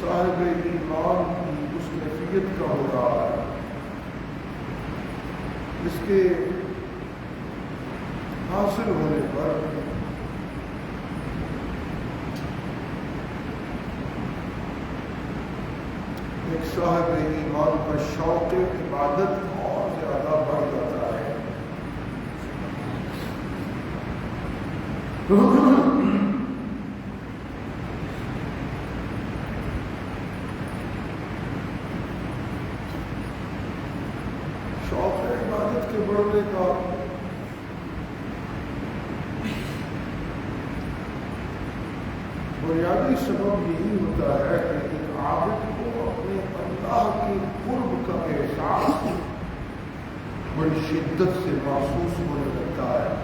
صاحب ایمان کی اس کیفیت کا ہو رہا ہے جس کے حاصل ہونے پر ایک صاحب ایمان کا شوق عبادت اور زیادہ بڑھ جاتا ہے۔ شوق عبادت کے بڑھنے کا بنیادی سبب یہی ہوتا ہے کہ ایک عابد کو اپنے اللہ کے قرب کا احساس بڑی شدت سے محسوس ہونے لگتا ہے۔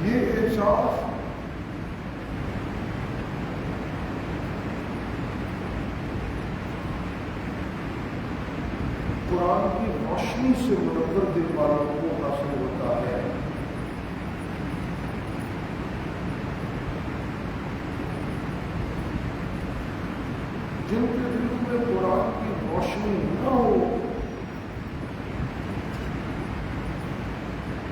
یہ احساس قرآن کی روشنی سے منور دل والوں کو حاصل ہوتا ہے۔ جن کے دل میں قرآن کی روشنی نہ ہو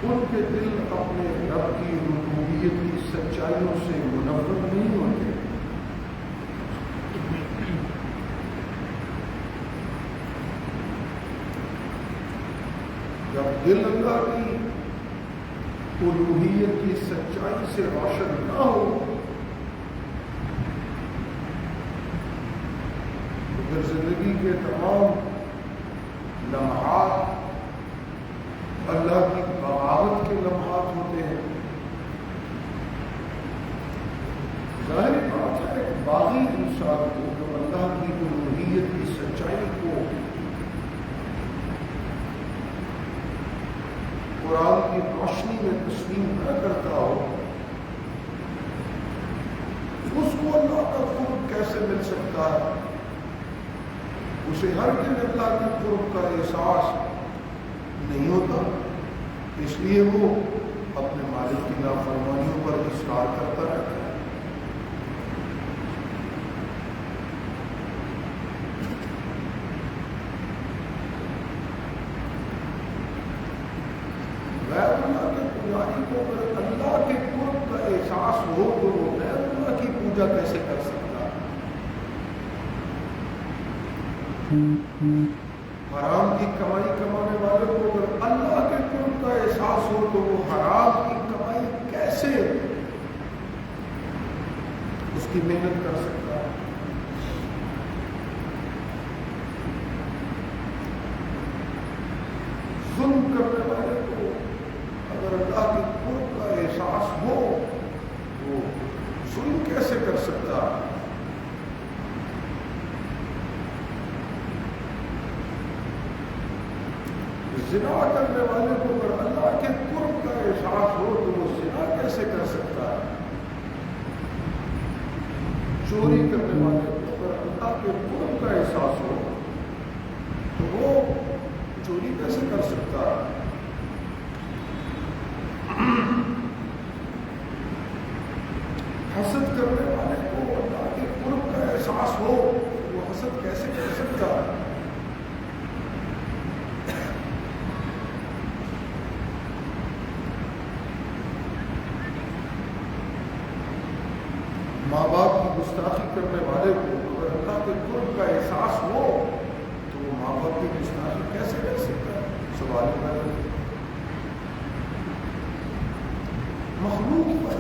ان کے دل اپنے رب کی ربوبیت کی سچائیوں سے منور نہیں ہوتے۔ جب دل اللہ کی الوہیت کی سچائی سے روشن نہ ہو تو پھر زندگی کے تمام لمحات اللہ کی بغاوت کے لمحات ہوتے ہیں۔ ظاہر بات ہے کہ باغی انسان کو جو اللہ کی الوہیت کی سچائی کو قرآن کی روشنی میں تسلیم نہ کرتا ہو اس کو اللہ کا قرب کیسے مل سکتا ہے؟ اسے ہر دن اللہ کے قرب کا احساس نہیں ہوتا، اس لیے وہ اپنے مالک کی نافرمانیوں پر اصرار کرتا رہتا ہے۔ غیر اللہ کے پجاری کو اگر اللہ کے قرب کا احساس ہو تو وہ غیر اللہ کی پوجا کیسے کر سکتا؟ حرام کی کمائی کمانے والے کو اگر اللہ کے قرب کا احساس ہو تو وہ حرام کی کمائی کیسے اس کی محنت کر سکتا ہے؟ ظلم کرنے والے کو اگر اللہ کے قرب کا احساس ہو تو ظلم کیسے کر سکتا ہے؟ زنا کرنے والے کو اگر اللہ کے قرب کا احساس ہو تو وہ زنا کیسے کر سکتا ہے؟ چوری کرنے والے کو اگر اللہ کے قرب کا احساس ہو تو وہ چوری کیسے کر سکتا ہے؟ حسد کرنے والے کو اللہ کے قرب کا احساس ہو تو وہ حسد کیسے کر سکتا ہے؟ ماں باپ کی گستاخی کرنے والے کو اگر اللہ کے قرب کا احساس ہو تو وہ ماں باپ کی گستاخی کیسے کر سکتا ہے؟ سوال پیدا مخلوق پر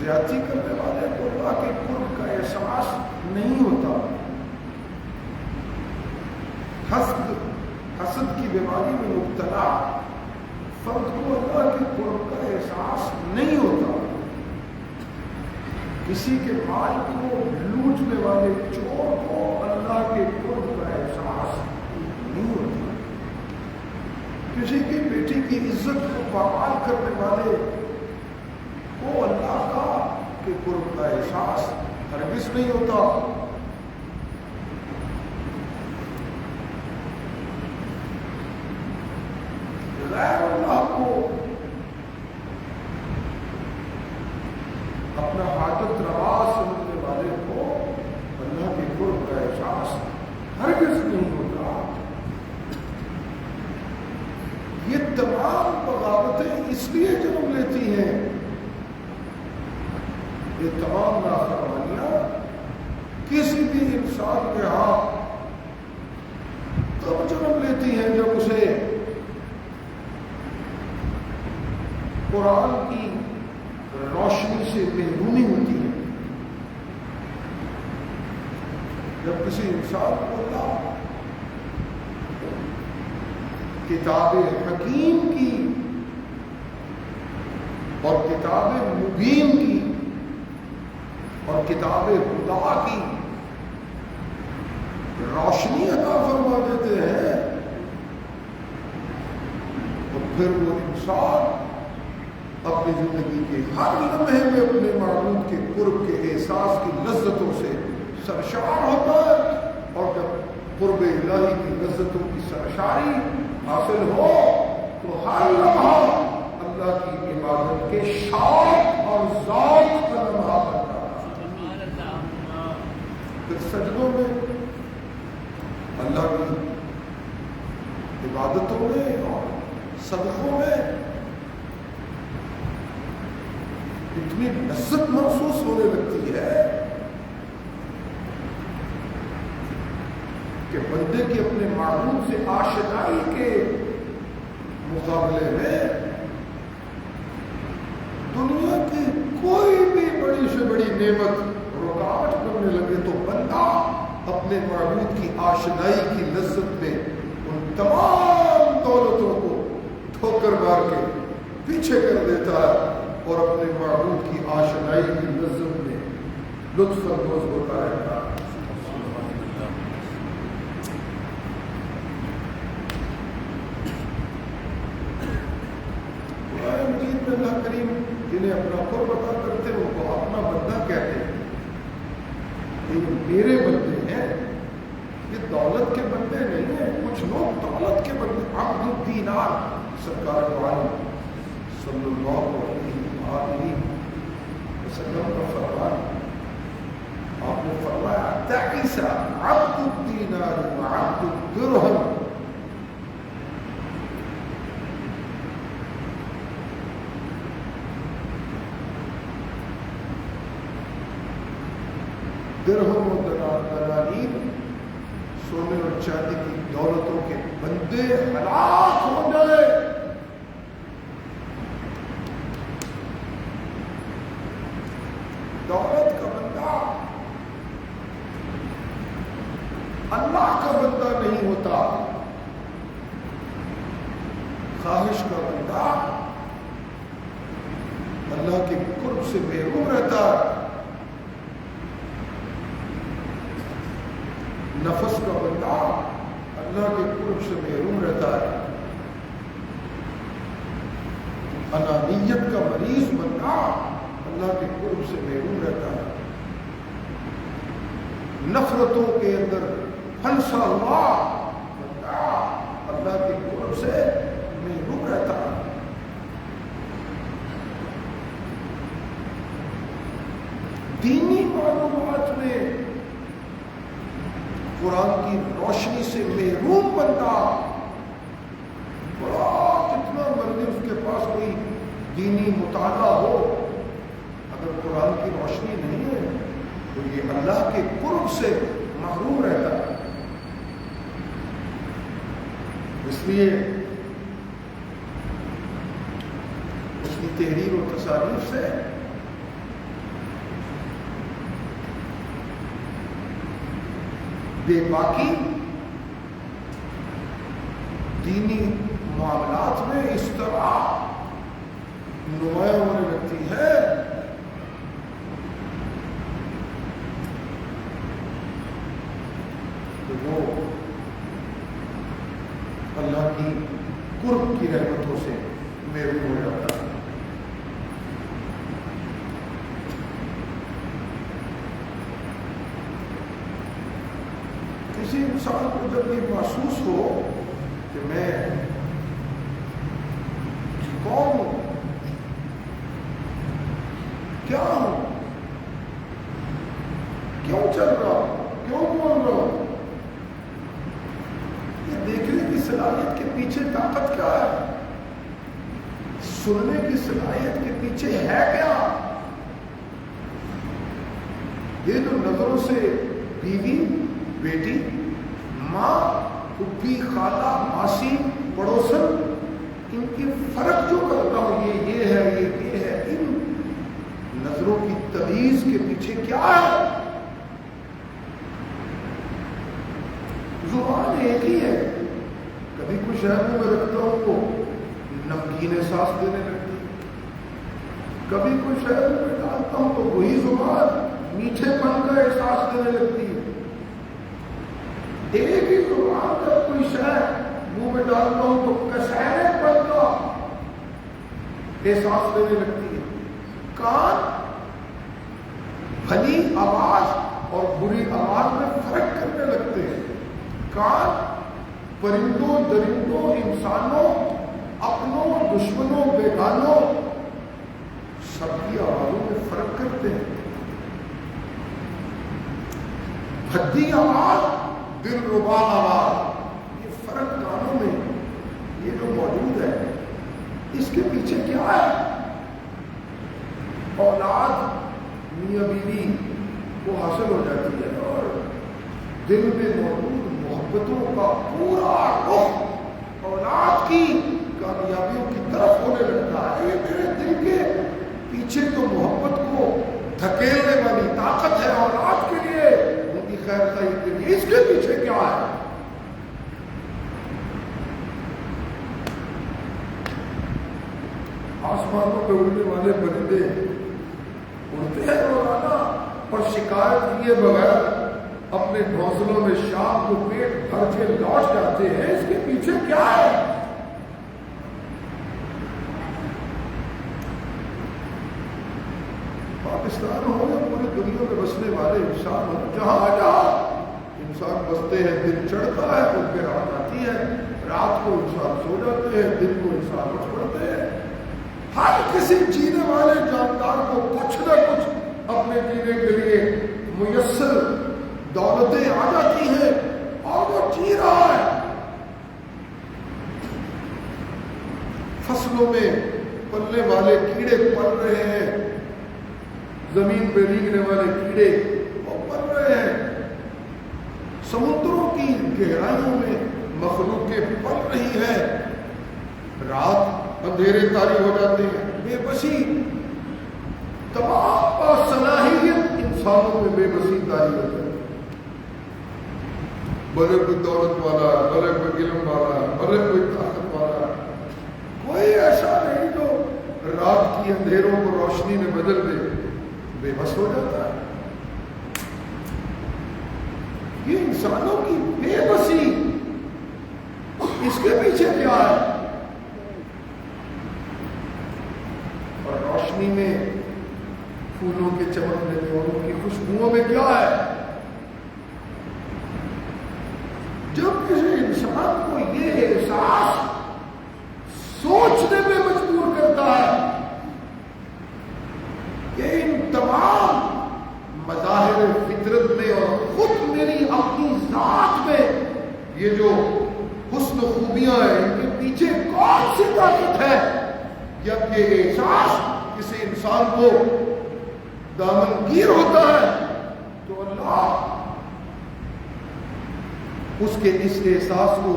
زیادتی کرنے والے کو اللہ کے قرب کا احساس نہیں ہوتا. حسد کی بیماری میں مبتلا فرد کو اللہ کے قرب کا احساس نہیں ہوتا. کسی کے مال کو لوٹنے والے چور کو اللہ کے قرب کا احساس نہیں ہوتا. کسی کی بیٹی کی عزت کو پامال کرنے والے کو اللہ کا کے قرب کا احساس ہرگز نہیں ہوتا. غیر اللہ کو اپنا حاجت روا سمجھنے والے کو اللہ کے قرب کا احساس ہرگز نہیں ہوتا. یہ تمام بغاوتیں اس لیے جنم لیتی ہیں، یہ تمام نافرمانیاں کسی بھی انسان کے ہاں تب جنم لیتی ہیں جب اسے قرآن کی روشنی سے محرومی ہوتی ہے. جب کسی انسان کو اللہ کتاب حکیم کی اور کتاب مبین کی اور کتاب خدا کی روشنی عطا فرما دیتے ہیں تو پھر وہ انسان اپنی زندگی کے ہر لمحے میں اپنے معبود کے قرب کے احساس کی لذتوں سے سرشار ہوتا ہے. اور جب قرب الہی کی لذتوں کی سرشاری حاصل ہو تو ہر لمحہ اللہ کی عبادت کے شوق اور ذوق کا لمحہ بنتا ہے. پھر سجدوں میں اللہ کی عبادتوں میں اور صدقوں میں اتنی لذت محسوس ہونے لگتی ہے کہ بندے کی اپنے معبود سے آشنائی کے مقابلے میں دنیا کی کوئی بھی بڑی سے بڑی نعمت رکاوٹ کرنے لگے تو بندہ اپنے معبود کی آشنائی کی لذت میں ان تمام دولتوں کو ٹھوکر مار کے پیچھے کر دیتا ہے اور اپنے معبود کی آشنائی کی لذت میں لطف اندوز ہوتا رہتا ہے. قرآن مجید میں اللہ کریم جنہیں اپنا قرب عطا کرتے ہیں ان کو اپنا بندہ کہتے ہیں. یہ میرے بندے ہیں، یہ دولت کے بندے نہیں ہیں. کچھ لوگ دولت کے بندے، عبد الدینار سرکار دو عالم صلی اللہ علیہ وسلم کا فرمان. آپ نے فرمایا تعیس عبد الدینار وعبد الدرہم. درہم و دنانیر سونے اور چاندی کی دولتوں کے بندے ہلاک ہو گئے. دولت کا بندہ اللہ کا بندہ نہیں ہوتا. خواہش کا بندہ اللہ کے قرب سے محروم رہتا ہے. نفس کا بندہ اللہ کے قرب سے محروم رہتا ہے. انانیت کا مریض بندہ اللہ کے قرب سے محروم رہتا ہے. نفرتوں کے اندر پھنسا ہوا بندہ اللہ کے قرب سے محروم رہتا ہے. دینی معلومات میں قرآن کی روشنی سے محروم بندہ بڑا کتنا مرضی اس کے پاس کوئی دینی مطالعہ ہو، اگر قرآن کی روشنی نہیں ہے تو یہ اللہ کے قرب سے محروم رہتا ہے. اس لیے اس اس کی تحریر و تصاریف سے بے باکی دینی معاملات میں اس طرح نمایاں ہونے لگتی ہے کہ وہ اللہ کی قرب کی رحمتوں سے محروم ہو جاتا ہے۔ کسی انسان کو جب یہ محسوس ہو کہ میں کون ہوں، کیا ہوں، کیوں چل رہا ہوں، کیوں بول رہا ہوں، یہ دیکھنے کی صلاحیت کے پیچھے طاقت کیا ہے، سننے کی صلاحیت کے پیچھے ہے کیا؟ یہ جو نظروں سے بیوی، بیٹی، ماں، پھوپھی، خالہ، ماسی، پڑوسن، ان کی فرق جو کرتا ہوں یہ ہے، یہ ہے، ان نظروں کی تمیز کے پیچھے کیا ہے؟ زبان ایک ہی ہے، کبھی کچھ منہ میں رکھتا ہوں وہ نمکین احساس دینے لگتی ہے، کبھی کچھ منہ میں ڈالتا ہوں تو وہی زبان میٹھے پن کا احساس دینے لگتی ہے۔ ایک ہی زبان جب کوئی شے منہ میں ڈالتا ہوں تو کشہرے پن کا احساس دینے لگتی ہے۔ کان بھلی آواز اور بری آواز میں فرق کرنے لگتے ہیں۔ کان پرندوں، درندوں، انسانوں، اپنوں، دشمنوں، بیگانوں سب کی آوازوں میں فرق کرتے ہیں۔ بھدی آواز، دل ربا آواز، یہ فرق کانوں میں یہ جو موجود ہے، اس کے پیچھے کیا ہے؟ اولاد میاں بیوی کو حاصل ہو جاتی ہے اور دل میں موجود محبتوں کا پورا رخ اولاد کی کامیابیوں کی طرف ہونے لگتا ہے۔ یہ میرے دل کے پیچھے تو محبت کو دھکیلنے والی طاقت ہے اولاد کے لیے، ان کی خیر خواہی کے لیے، اس کے پیچھے کیا ہے؟ آسمانوں پہ اڑنے والے پرندے اڑتے ہیں روزانہ اور شکایت کیے بغیر اپنے گھونسلوں میں شام کو پیٹ بھر کے لوٹ جاتے ہیں، اس کے پیچھے کیا ہے؟ پاکستان ہو یا پوری دنیا میں بسنے والے انسان ہو، جہاں جہاں انسان بستے ہیں دن چڑھتا ہے، ان پہ رات آتی ہے، رات کو انسان سو جاتے ہیں، دن کو انسان اٹھ پڑتے ہیں۔ ہر کسی جینے والے جاندار کو کچھ نہ کچھ اپنے جینے کے لیے میسر دولتیں آ جاتی ہیں اور وہ جی رہا ہے۔ فصلوں میں پلنے والے کیڑے پل رہے ہیں، زمین پہ ریگنے والے کیڑے وہ پل رہے ہیں، سمندروں کی گہرائیوں میں مخلوقیں پل رہی ہیں، رات اندھیرے طاری ہو جاتے ہیں، بے بسی، تمام صلاحیت انسانوں میں بے بسی طاری ہو جاتی ہے۔ بھلے کوئی دولت والا، بھلے کوئی علم والا، بھلے کوئی طاقت والا، کوئی ایسا نہیں جو رات کی اندھیروں کو روشنی میں بدل دے، بے بس ہو جاتا ہے۔ یہ انسانوں کی بے بسی، اس کے پیچھے کیا ہے؟ اور روشنی میں پھولوں کے چمکنے میں اور ان کی خوشبوؤں میں کیا ہے؟ جب کسی انسان کو یہ احساس سوچنے میں مجبور کرتا ہے کہ ان تمام مظاہر فطرت میں اور خود میری اپنی ذات میں یہ جو حسن و خوبیاں ہیں، ان کے پیچھے کون سی طاقت ہے؟ جب یہ احساس کسی انسان کو دامنگیر ہوتا ہے تو اللہ اس کے اس احساس کو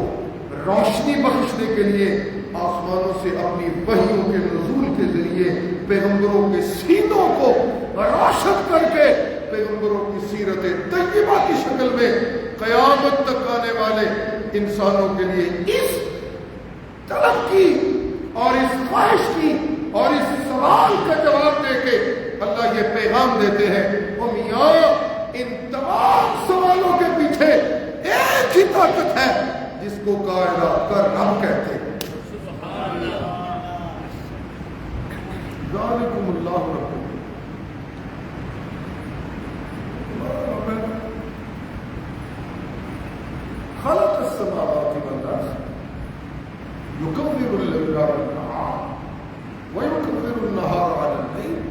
روشنی بخشنے کے لیے آسمانوں سے اپنی وحیوں کے نزول کے ذریعے پیغمبروں کے سینوں کو روشن کر کے پیغمبروں کی سیرت طیبہ کی شکل میں قیامت تک آنے والے انسانوں کے لیے اس طلب کی اور اس خواہش کی اور اس سوال کا جواب دے کے اللہ یہ پیغام دیتے ہیں او میاں ان تمام سوالوں کے پیچھے ایک ہی طاقت ہے جس کو کائنات کا رب کہتے ہیں. ذالکم اللہ ربکم خلق السماوات والارض يكبر الليل على النهار ويكبر النهار على الليل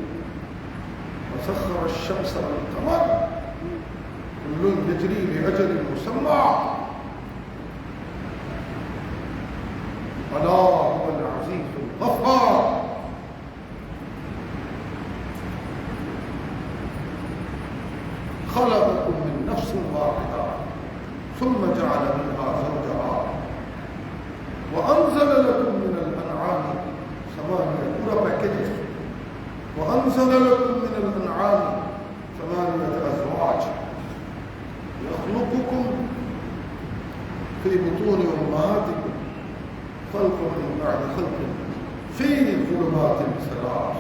وسخر الشمس والقمر كل يجري لأجل مسمى ألا هو العزيز الغفار. خلقكم من نفس واحدة ثم جعل منها زوجها وأنزل لكم من الأنعام ثمانية أزواج يخلقكم في بطون أمهاتكم خلق من بعد خلق في ظلمات ثلاث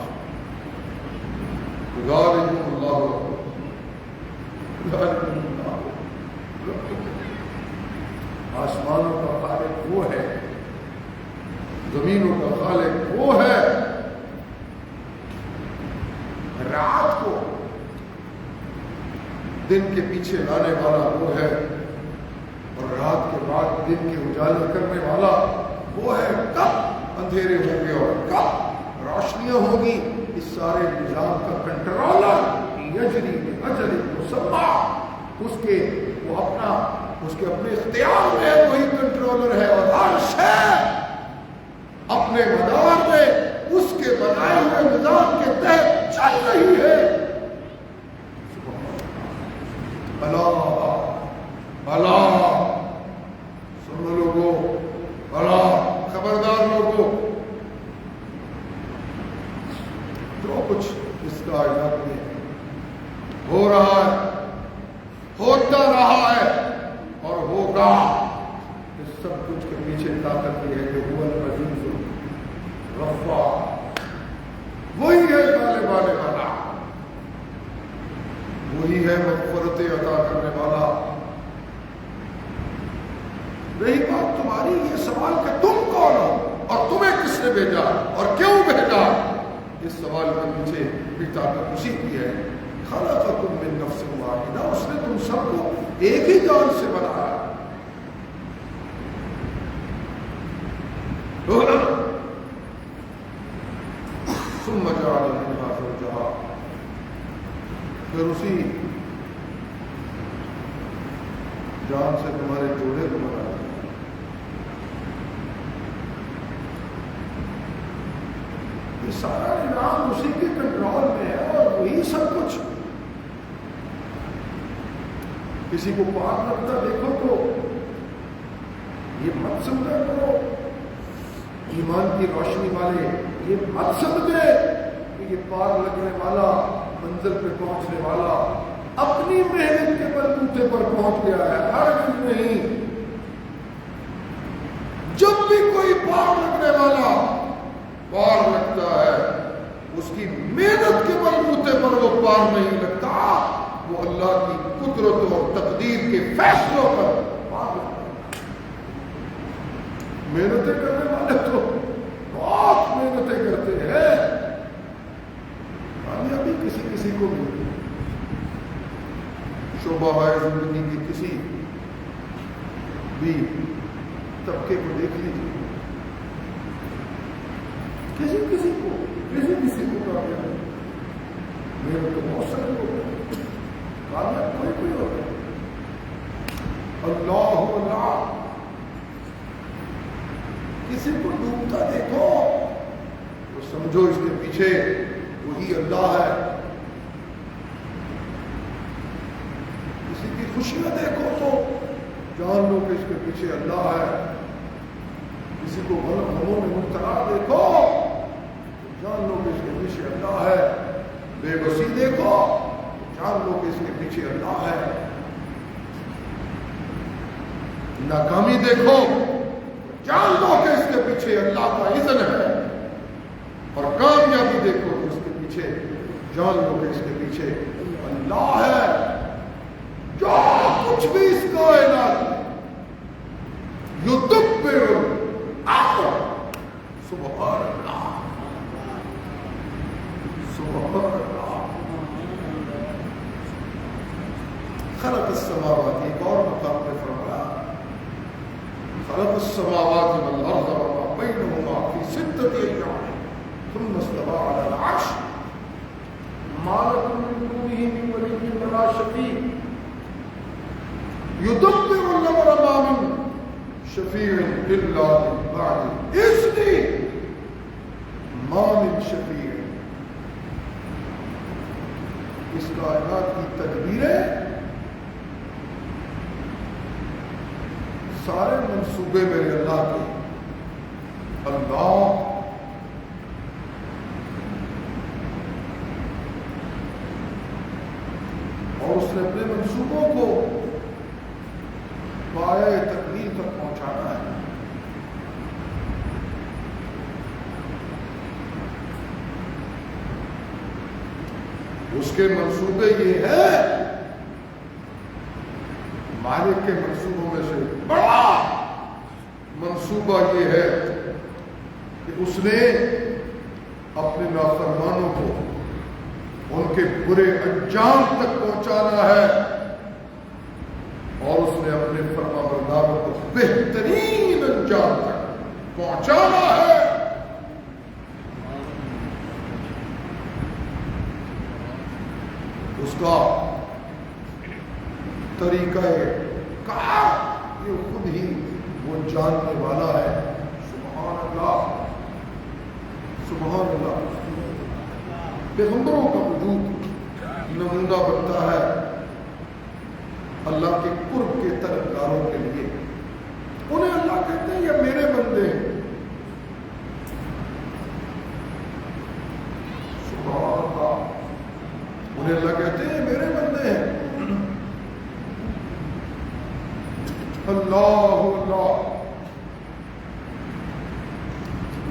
ذلكم الله ربكم ذلكم الله ربكم. آسمانوں کا خالق وہ ہے, زمینوں کا خالق وہ ہے. رات کو دن کے پیچھے لانے والا وہ ہے اور رات کے بعد دن کے اجاگر کرنے والا وہ ہے. کب اندھیرے ہوں گے اور کب روشنیاں ہوگی, اس سارے نظام کا کنٹرولر یجری اجل مسمى, اس کے اپنے اختیار میں وہی کنٹرولر ہے اور ہر شے اپنے مدار میں اس کے بنائے ہوئے نظام کے تحت چل رہی ہے. اللہ اللہ سنو لوگوں, اللہ خبردار لوگوں, جو کچھ اس کائنات میں ہو رہا ہے, ہوتا رہا ہے اور ہوگا, اس سب کچھ کے پیچھے طاقت یہ ہے کہ وہ العزیز الغفار, وہی ہے غالب آنے والا, وہی ہے مغفرت عطا کرنے والا. رہی بات تمہاری یہ سوال کہ تم کون ہو اور تمہیں کس نے بھیجا اور کیوں بھیجا, اس سوال کے پیچھے بھی طاقت اسی کی ہے. خلقکم من نفس واحدہ, اس نے تم سب کو ایک ہی جان سے بنایا. ثم جعل منها زوجها, پھر اسی جان سے تمہارے جوڑے کو بنایا. یہ سارا نظام اسی کے کنٹرول میں ہے اور وہی سب کچھ. کسی کو پاک رکھتا دیکھو تو یہ مت سمجھا کرو, ایمان کی روشنی والے یہ مت سمجھے کہ یہ پار لگنے والا, منزل پہ پہنچنے والا اپنی محنت کے بلبوتے پر پہنچ گیا ہے. ہر چیز نہیں. جب بھی کوئی پار لگنے والا پار لگتا ہے, اس کی محنت کے بلبوتے پر وہ پار نہیں لگتا, وہ اللہ کی قدرت اور تقدیر کے فیصلوں پر پار لگتا ہے. محنتیں کرنے والے تو بہت محنتیں کرتے ہیں, کامیابی کسی کسی کو ملتی ہے. شعبہ ہے زندگی کی کسی بھی طبقے کو دیکھ لیجیے, کسی کو کامیابی محنت تو بہت سارے لوگ ہیں, کامیاب کوئی ہوتا ہے. اللہ کسی کو ڈوبتا دیکھو تو سمجھو اس کے پیچھے وہی اللہ ہے. کسی کی خوشیاں دیکھو تو جان لو کہ اس کے پیچھے اللہ ہے. کسی کو غموں میں مبتلا دیکھو تو جان بے بسی دیکھو جان لو کہ اس کے پیچھے اللہ ہے، ناکامی دیکھو جان لو کہ اس کے پیچھے اللہ کا اذن ہے، اور کامیابی دیکھو کہ اس کے پیچھے جان لو کہ اس کے پیچھے اللہ ہے۔ جو کچھ بھی اس کائنات میں یدبر الامر، سبحان اللہ سبحان اللہ، خلق السماوات، ایک اور مقام پہ فرمایا خلق السماوات والارض وما بینہما فی ستۃ ایام ثم استوى على العرش ما لكم من دونه من ولي ولا شفیع يدبر الامر ما من شفیع الا من بعد اذنه ما من شفیع۔ اس کائنات کی تدبیریں سارے منصوبے میرے اللہ کے، اللہ اور اس نے اپنے منصوبوں کو پایہ تکمیل تک پہنچانا ہے۔ اس کے منصوبے یہ ہے، مالک کے منصوبوں میں سے بڑا منصوبہ یہ ہے کہ اس نے اپنے نافرمانوں کو ان کے برے انجام تک پہنچانا ہے، اور اس نے اپنے فرما برداروں کو بہترین انجام تک پہنچانا ہے۔ اس کا طریقہ کار یہ خود ہی وہ جاننے والا ہے۔ سبحان اللہ سبحان اللہ۔ پیغمبروں کا وجود نمونہ بنتا ہے اللہ کے قرب کے طلبگاروں کے لیے۔ انہیں اللہ کہتے ہیں یہ میرے بندے ہیں، سبحان اللہ، انہیں اللہ کہتے ہیں یہ میرے بندے ہیں۔ اللہ اللہ،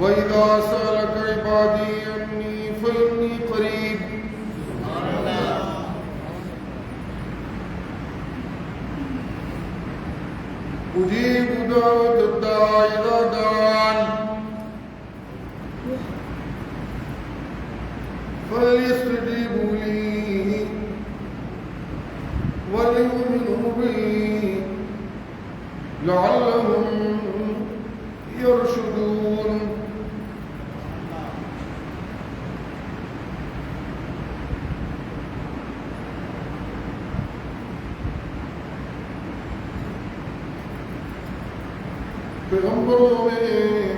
وَإِذَا سَأَلَكَ عِبَادِي عَنِّي فَإِنِّي قَرِيبٌ، أُجِيبُ دَعْوَةَ الدَّاعِ إِذَا دَعَانِ فَلْيَسْتَجِيبُوا لِي وَلْيُؤْمِنُوا بِي لَعَلَّهُمْ يَرْشُدُونَ۔ پیغمبروں میں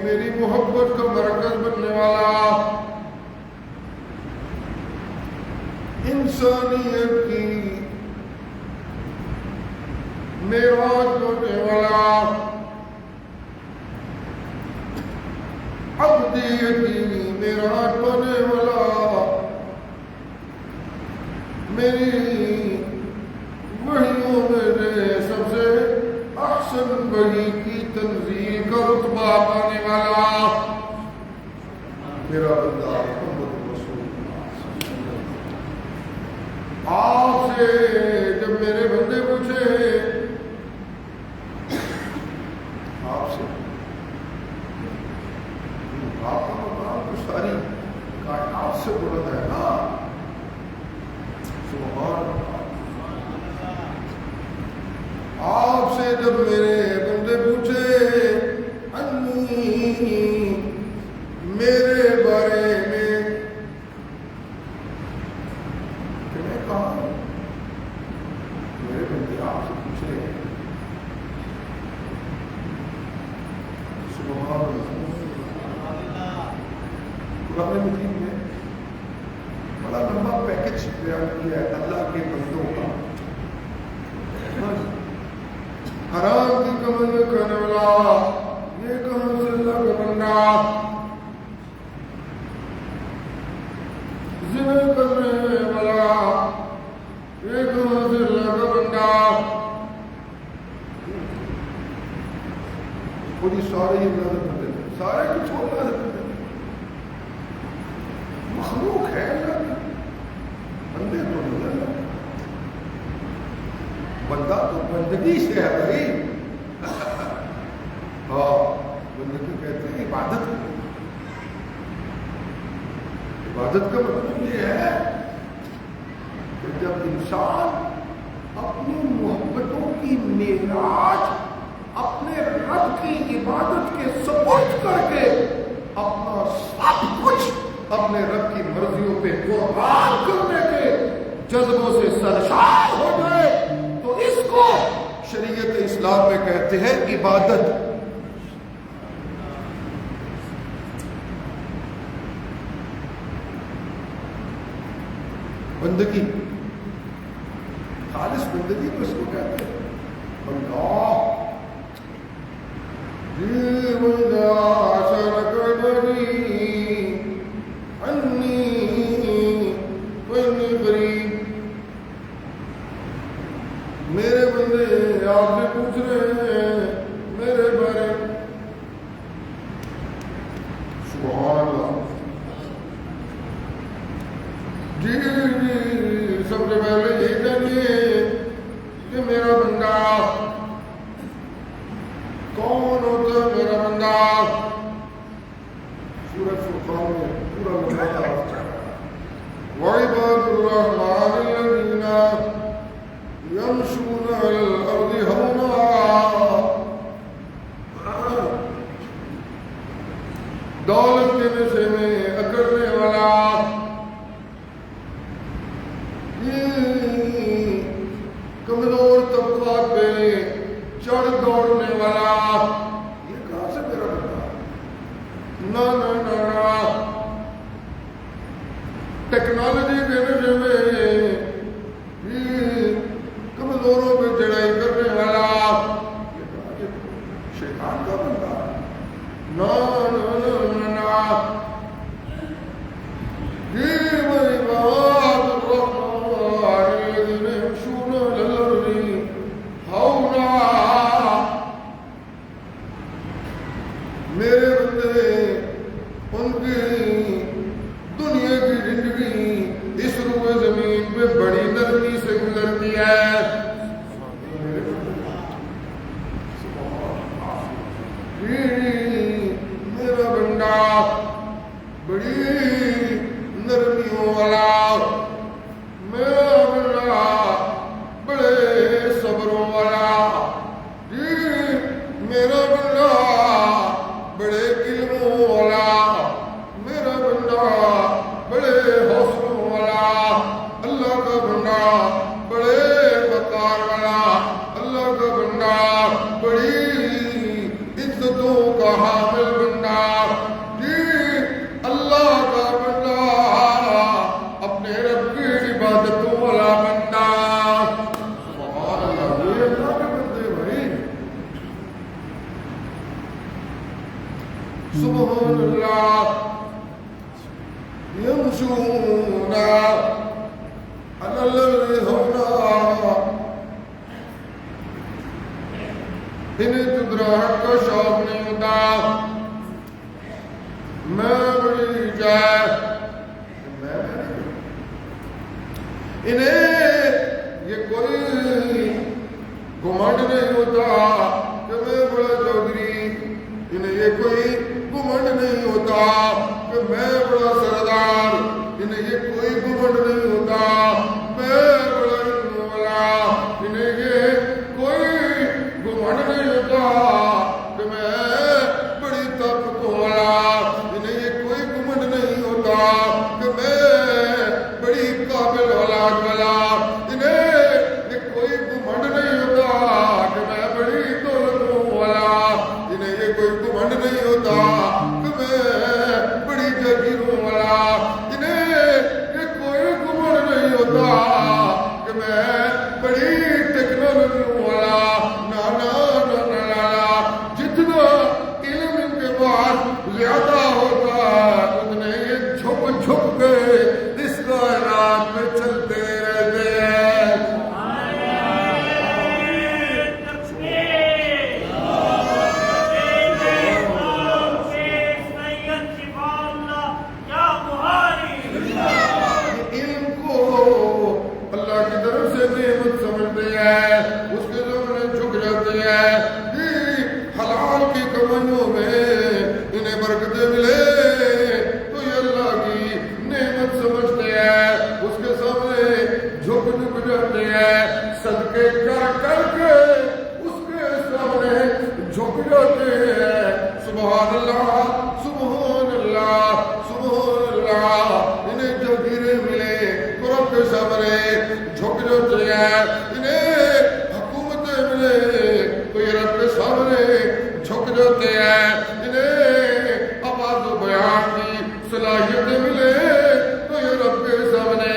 میری محبت کا مرکز بننے والا، انسانیت کی معراج بننے والا، عبدیت کی معراج بننے والا، میری وحیوں میں سب سے احسن وحی کی تنزیل کا رتبہ پانے والا میرا بندہ محمد رسول اللہ۔ آپ سے جب میرے بندے پوچھے، آپ سے آپ کا مقام تو ساری کائنات سے بلند ہے نا، سبحان اللہ۔ آپ سے جب میرے بندے پوچھے انی، میرے بارے میں، کہ میں کہا میرے بندے آپ سے پوچھ رہے ہیں، سبحان اللہ۔ قرآن مجید میں بڑا لمبا پیکج بیان کیا ہے اللہ کے بندوں کا۔ حرام کی کمائی کرنے والا، یہ کہاں سے اللہ کا بندہ، زنا کرنے سارے ہی اللہ سے بندے تھے، سارے کچھ اللہ سے بندے تھے، مخلوق ہے اللہ کی، بندے تو نہیں اللہ، بندہ تو بندگی سے ہے بھائی. ہاں بندگی کہتے ہیں عبادت کو. عبادت کا مطلب یہ ہے کہ جب انسان اپنی محبتوں کی معراج اپنے رب کی عبادت کے سپرد کر کے اپنا سب کچھ اپنے رب کی مرضیوں پہ قربان کرنے کے جذبوں سے سرشار ہو جائے تو اس کو شریعت اسلام میں کہتے ہیں عبادت. بندگی، خالص بندگی تو اس کو کہتے ہیں. اللہ غریب، میرے بندے آپ سے پوچھ رہے ہیں میرے بارے. سبحان اللہ. جی سب سے پہلے یہ جانیے کہ میرا بندہ کون ہوتا ہے. میرا بندہ سورۃ فرقان میں پورا لمبا تھا. وعباد الرحمن الذین یمشون علی الارض ہونا، دولت کے نشے میں اکڑنے والا، کمزور طبقات پہ چڑھ دوڑنے والا. یہ کہاں سے میرا بندہ؟ نہ ٹیکنالوجی کے نشے میں کمزوروں پہ چڑھائی کرنے والا. یہ کہاں شیطان کا بندہ؟ نہ میرے بندے ان کی دنیا کی زندگی اس روئے زمین پہ بڑی نرمی سے گزرتی ہے. میرا بندہ بڑی نرمیوں والا، میرا بندہ بڑے صبروں والا، میرا بندہ بڑے علموں والا، میرا بندہ بڑے حوصلوں والا. اللہ کا بندہ بڑے وقار والا، اللہ کا بندہ بڑی عزتوں کا حامل بندہ. اللہ کا بندہ اپنے رب کی عبادتوں والا بندہ. سبحان اللہ. یہ اللہ کے بندے بھائی. سبحان اللہ. یمشون علی الارض ہونا، انہیں چدراہٹ کا شوق نہیں ہوتا. میں بڑی جائے انہیں یہ کوئی گھمنڈ نہیں ہوتا کہ میں بڑا چودھری. انہیں یہ کوئی گھمنڈ نہیں ہوتا کہ میں بڑا سردار. انہیں یہ کوئی گھمنڈ نہیں ہوتا میں بڑا علم والا. انہیں یہ کوئی گھمنڈ نہیں ہوتا کہ میں بڑی طاقتوں والا. انہیں یہ کوئی گھمنڈ نہیں ہوتا کہ میں بڑی قابل اولاد والا. انہیں یہ کوئی گھمنڈ نہیں ہوتا کہ میں بڑی دولتوں والا. انہیں یہ کوئی گھمنڈ نہیں ہوتا کہ میں بڑی جاگیروں والا. انہیں یہ کوئی گھمنڈ نہیں ہوتا کہ میں بڑی ٹیکنالوجیوں والا. جتنا علم ان کے پاس زیادہ ہوتا اتنے یہ جھک جھک کے اس کائنات میں چلتے رہتے ہیں. جھکتے ہیں، اس کے سامنے جھک جاتے ہیں. حلال کی کمائیوں میں انہیں برکتیں ملے تو یہ اللہ کی نعمت سمجھتے ہیں، اس کے سامنے جھک جاتے ہیں. صدقے کر کر کے اس کے سامنے جھک جاتے ہیں. سبحان اللہ سبحان اللہ سبحان اللہ. انہیں جاگیریں ملے تو رب کے سامنے جھک جاتے ہیں. انہیں حکومتیں ملے تو یہ رب کے سامنے جھک جاتے ہیں. انہیں آواز و بیان کی صلاحیتیں ملے تو یہ رب کے سامنے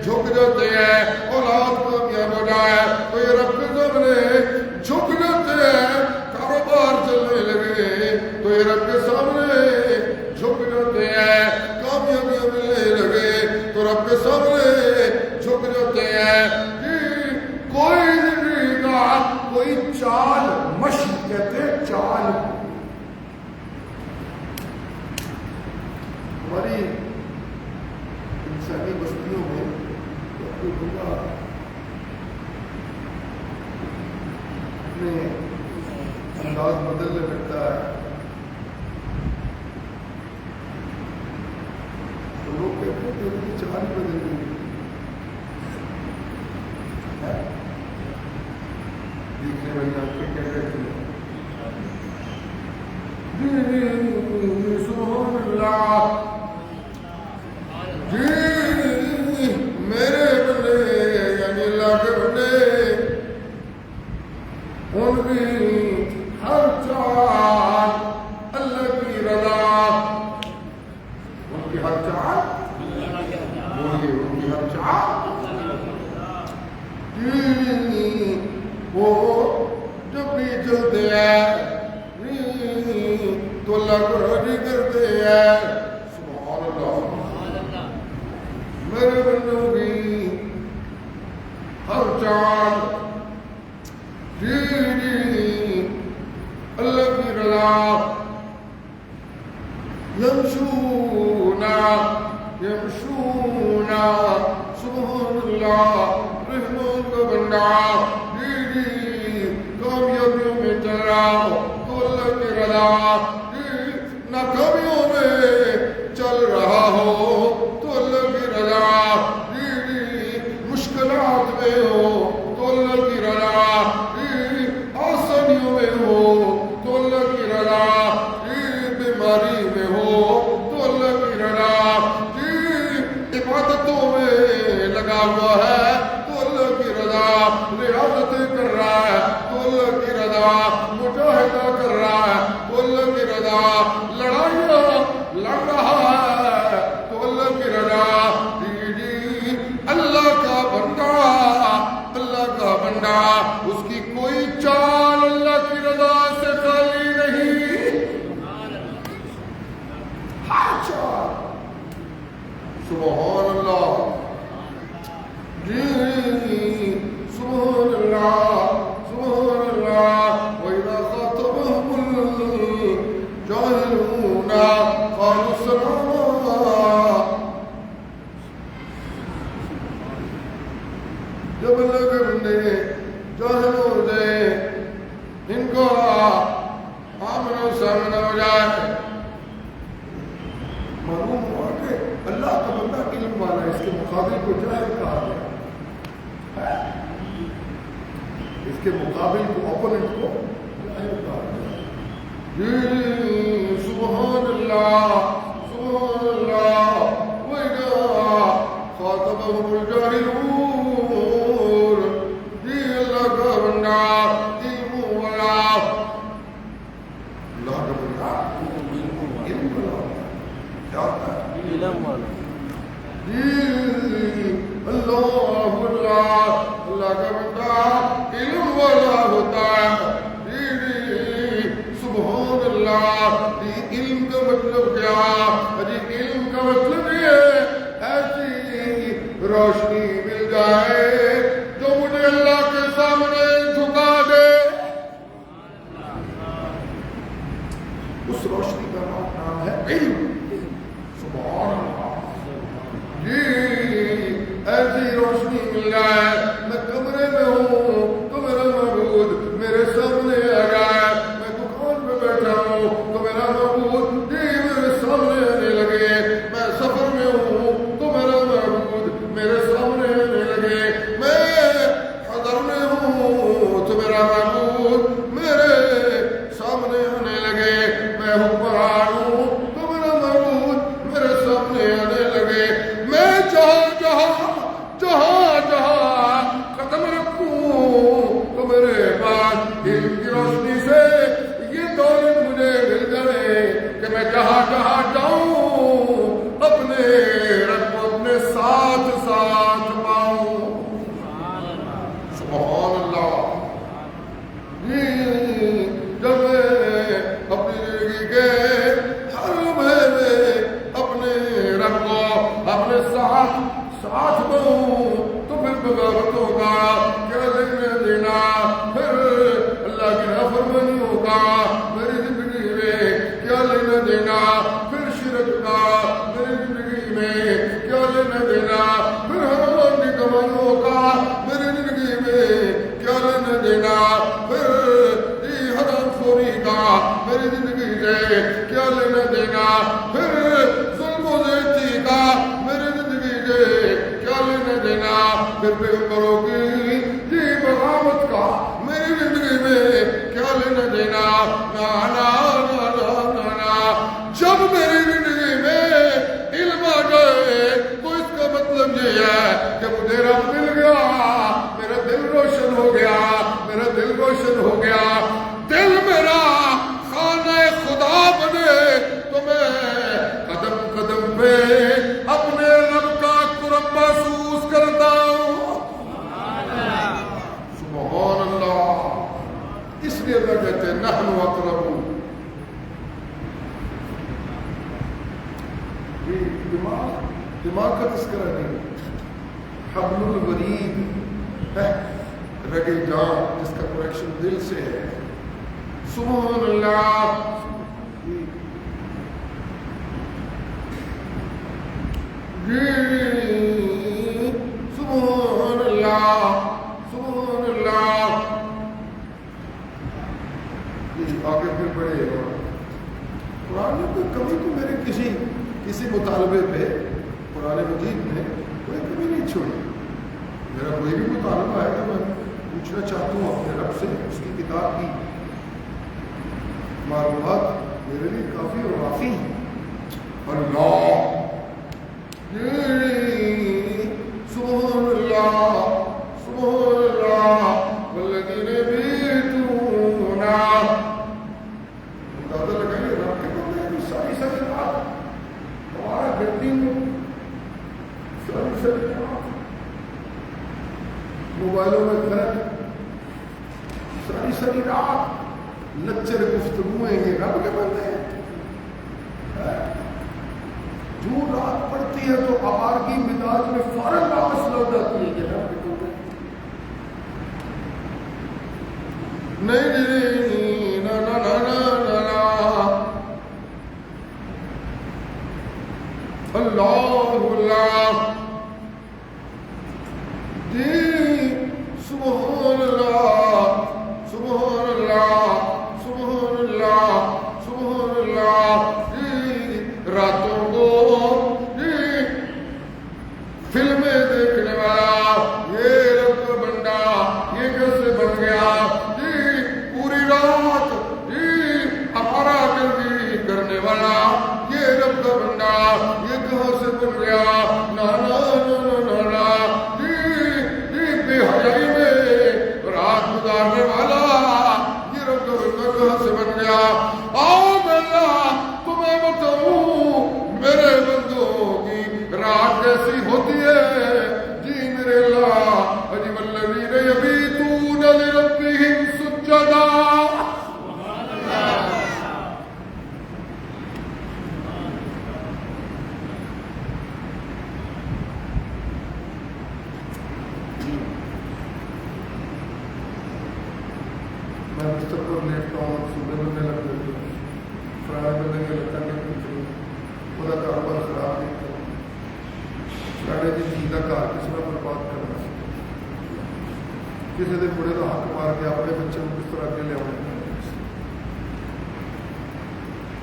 جھک جاتے ہیں. اولاد کامیاب ہو جائے تو یہ رب کے سامنے جھک جاتے ہیں. کاروبار چلنے لگے تو یہ رب کے سامنے جھک جاتے ہیں. کامیابیاں ملنے لگے تو رب کے سامنے جھک جاتے ہیں. کوئی زندگی کا کوئی چال مشی کہتے ہیں چال. ہماری انسانی بستیوں میں کوئی بندہ اپنے انداز بدلنے لگتا ہے تو لوگ کہتے ہیں کہ ان کی چال ہی بدل گئی. دیکھنے والی آنکھیں کہہ رہے تھے سبحان اللہ. جی میرے بندے یعنی اللہ کے بندے ان کی ہر چال اللہ کی رضا. ان کی ہر چال بولیے ان کی ہر چال وہ جب بھی چلتے ہیں تو اللہ کو راضی کرتے ہیں. سبحان اللہ. میرے بندوں کی ہر چال اللہ کی رضا. یمشونا یمشونا سبحان اللہ. رحمان کا بندہ کامیابیوں میں چل رہا ہو تو اللہ کی رضا. ناکامیوں میں چل رہا ہو تو اللہ کی رضا. مشکلات میں ہو تو اللہ کی رضا. آسانیوں میں ہو تو اللہ کی رضا. بیماری میں ہو تو اللہ کی رضا. عبادتوں میں لگا ہوا ہے تو اللہ کی رضا. ریاضتیں کر رہا ہے تو اللہ کی رضا. مجاہدہ کر رہا ہے تو اللہ کی رضا. لڑائیاں لڑ رہا ہے تو اللہ کی رضا. اللہ کا بندہ اللہ کا بندہ اس کی کوئی چال اللہ کی رضا سے خالی نہیں. ہر چال سبحان اللہ. جی سبحان اللہ سبحان اللہ. وَإِذَا خَاطَبَهُمُ الْجَاهِلُونَ قَالُوا سَلَامًا. جب اللہ کے بندے جاہل ہو جائے ان کو آمنا سامنا ہو جائے معلوم ہوا کہ اللہ کا بندہ علم والا ہے. اس کے مقابل کو جاہل کہا گیا. اس کے مقابل کو اپوننٹ کو جاہل کہا گیا. سبحان اللہ سبحان اللہ. وَإِذَا خَاطَبَهُمُ الْجَاهِلُونَ. اللہ کا بندہ علم والا. اللہ کا بندہ علم والا کیا ہوتا ہے؟ علم والا. اللہ اللہ کا بندہ علم والا ہوتا ہے. سبحان اللہ. علم کا مطلب کیا؟ علم کا مطلب یہ ایسی روشنی مل جائے جو مجھے اللہ کے سامنے جھکا دے. اس روشنی کا نام ہے علم. سبحان اللہ. جی ایسی روشنی مل جائے. میں کمرے میں ہوں ساتھ میں ہوں تو پھر بغاوت ہوگا، کیا لینا دینا، پھر اللہ کی نافرمانی ہوگا میری زندگی میں، کیا لینا دینا، پھر شرک کا میری زندگی میں، کیا لینا دینا، پھر حرام کی کمائیوں کا میری زندگی میں، کیا لینا دینا، پھر حرام خوری کا میری زندگی سے کیا لینا دینا، پھر ظلم و زیادتی کا میری زندگی سے کیا لینا دینا، پھر پیغمبروں کی بغاوت کا میری زندگی میں کیا لینا دینا، نا جب میری زندگی میں علم آ جائے تو اس کا مطلب یہ ہے کہ مجھے رب مل گیا، میرا دل روشن ہو گیا، میرا دل روشن ہو گیا، دل میرا خانہ خدا بنے تو میں قدم قدم پہ اپنے رب کا قرب محسوس کرتا ہوں۔ سبحان اللہ۔ اس لیے اللہ کہتے ہیں نحن اقرب۔ دماغ کا تذکرہ نہیں، حبل الورید ہے، رگے جان جس کا کنیکشن دل سے ہے۔ سبحان اللہ۔ سبحان اللہ، سبحان اللہ۔ آگے پھر بڑے قرآن میں کوئی کمی تو میرے کسی مطالبے پہ قرآن مجید نے کوئی کمی نہیں چھوڑی۔ میرا کوئی بھی مطالبہ ہے تو میں پوچھنا چاہتا ہوں اپنے رب سے، اس کی کتاب کی معلومات میرے لیے کافی اور وافی ہیں۔ اللہ، سبحان اللہ، سبحان اللہ، والذین یبیتون، اندازہ لگائیے رب کے بندے ہیں ساری رات ہمارا بہترین ساری رات موبائلوں میں خرچ، ساری رات لچر گفتگویں، یہ رب کے بندے ہیں۔ جو رات پڑتی ہے تو آوارگی مزاج میں فوراً واپس لوٹ جاتی ہے کہ رب کے بندے نہیں، نا نا نا نا نا، اللہ اللہ جی، سبحان اللہ، سبحان اللہ، سبحان اللہ، سبحان اللہ جی۔ راتوں کو جی فلمیں دیکھنے والا یہ رب کا بندہ یہ کیسے بن گیا جی، پوری رات جی ہمارا جلدی کرنے والا یہ رب کا بندہ یہ کہاں سے بن گیا، نانا نانا نانا جی بے حیائی میں رات گزارنے والا یہ رب کا بندہ کہاں سے بن گیا۔ آؤ میں تمہیں بتاؤں میرے بندوں کی رات کیسی ہوتی ہے جی میرے اللہ، عجب الذین یبیتون لربہم سجدا۔ میں بستر پر لیٹتا ہوں، صبح بننے لگ جاتی ہوں، فرائض بننے کے لگتا نہیں پوچھوں، خدا کاروبار خراب نہیں کروں، ساڑھے دن جیتا کار کسی میں برباد کرنا، کسی دن بڑے تو حق مار کے اپنے بچے کو کس طرح کے لے آؤں۔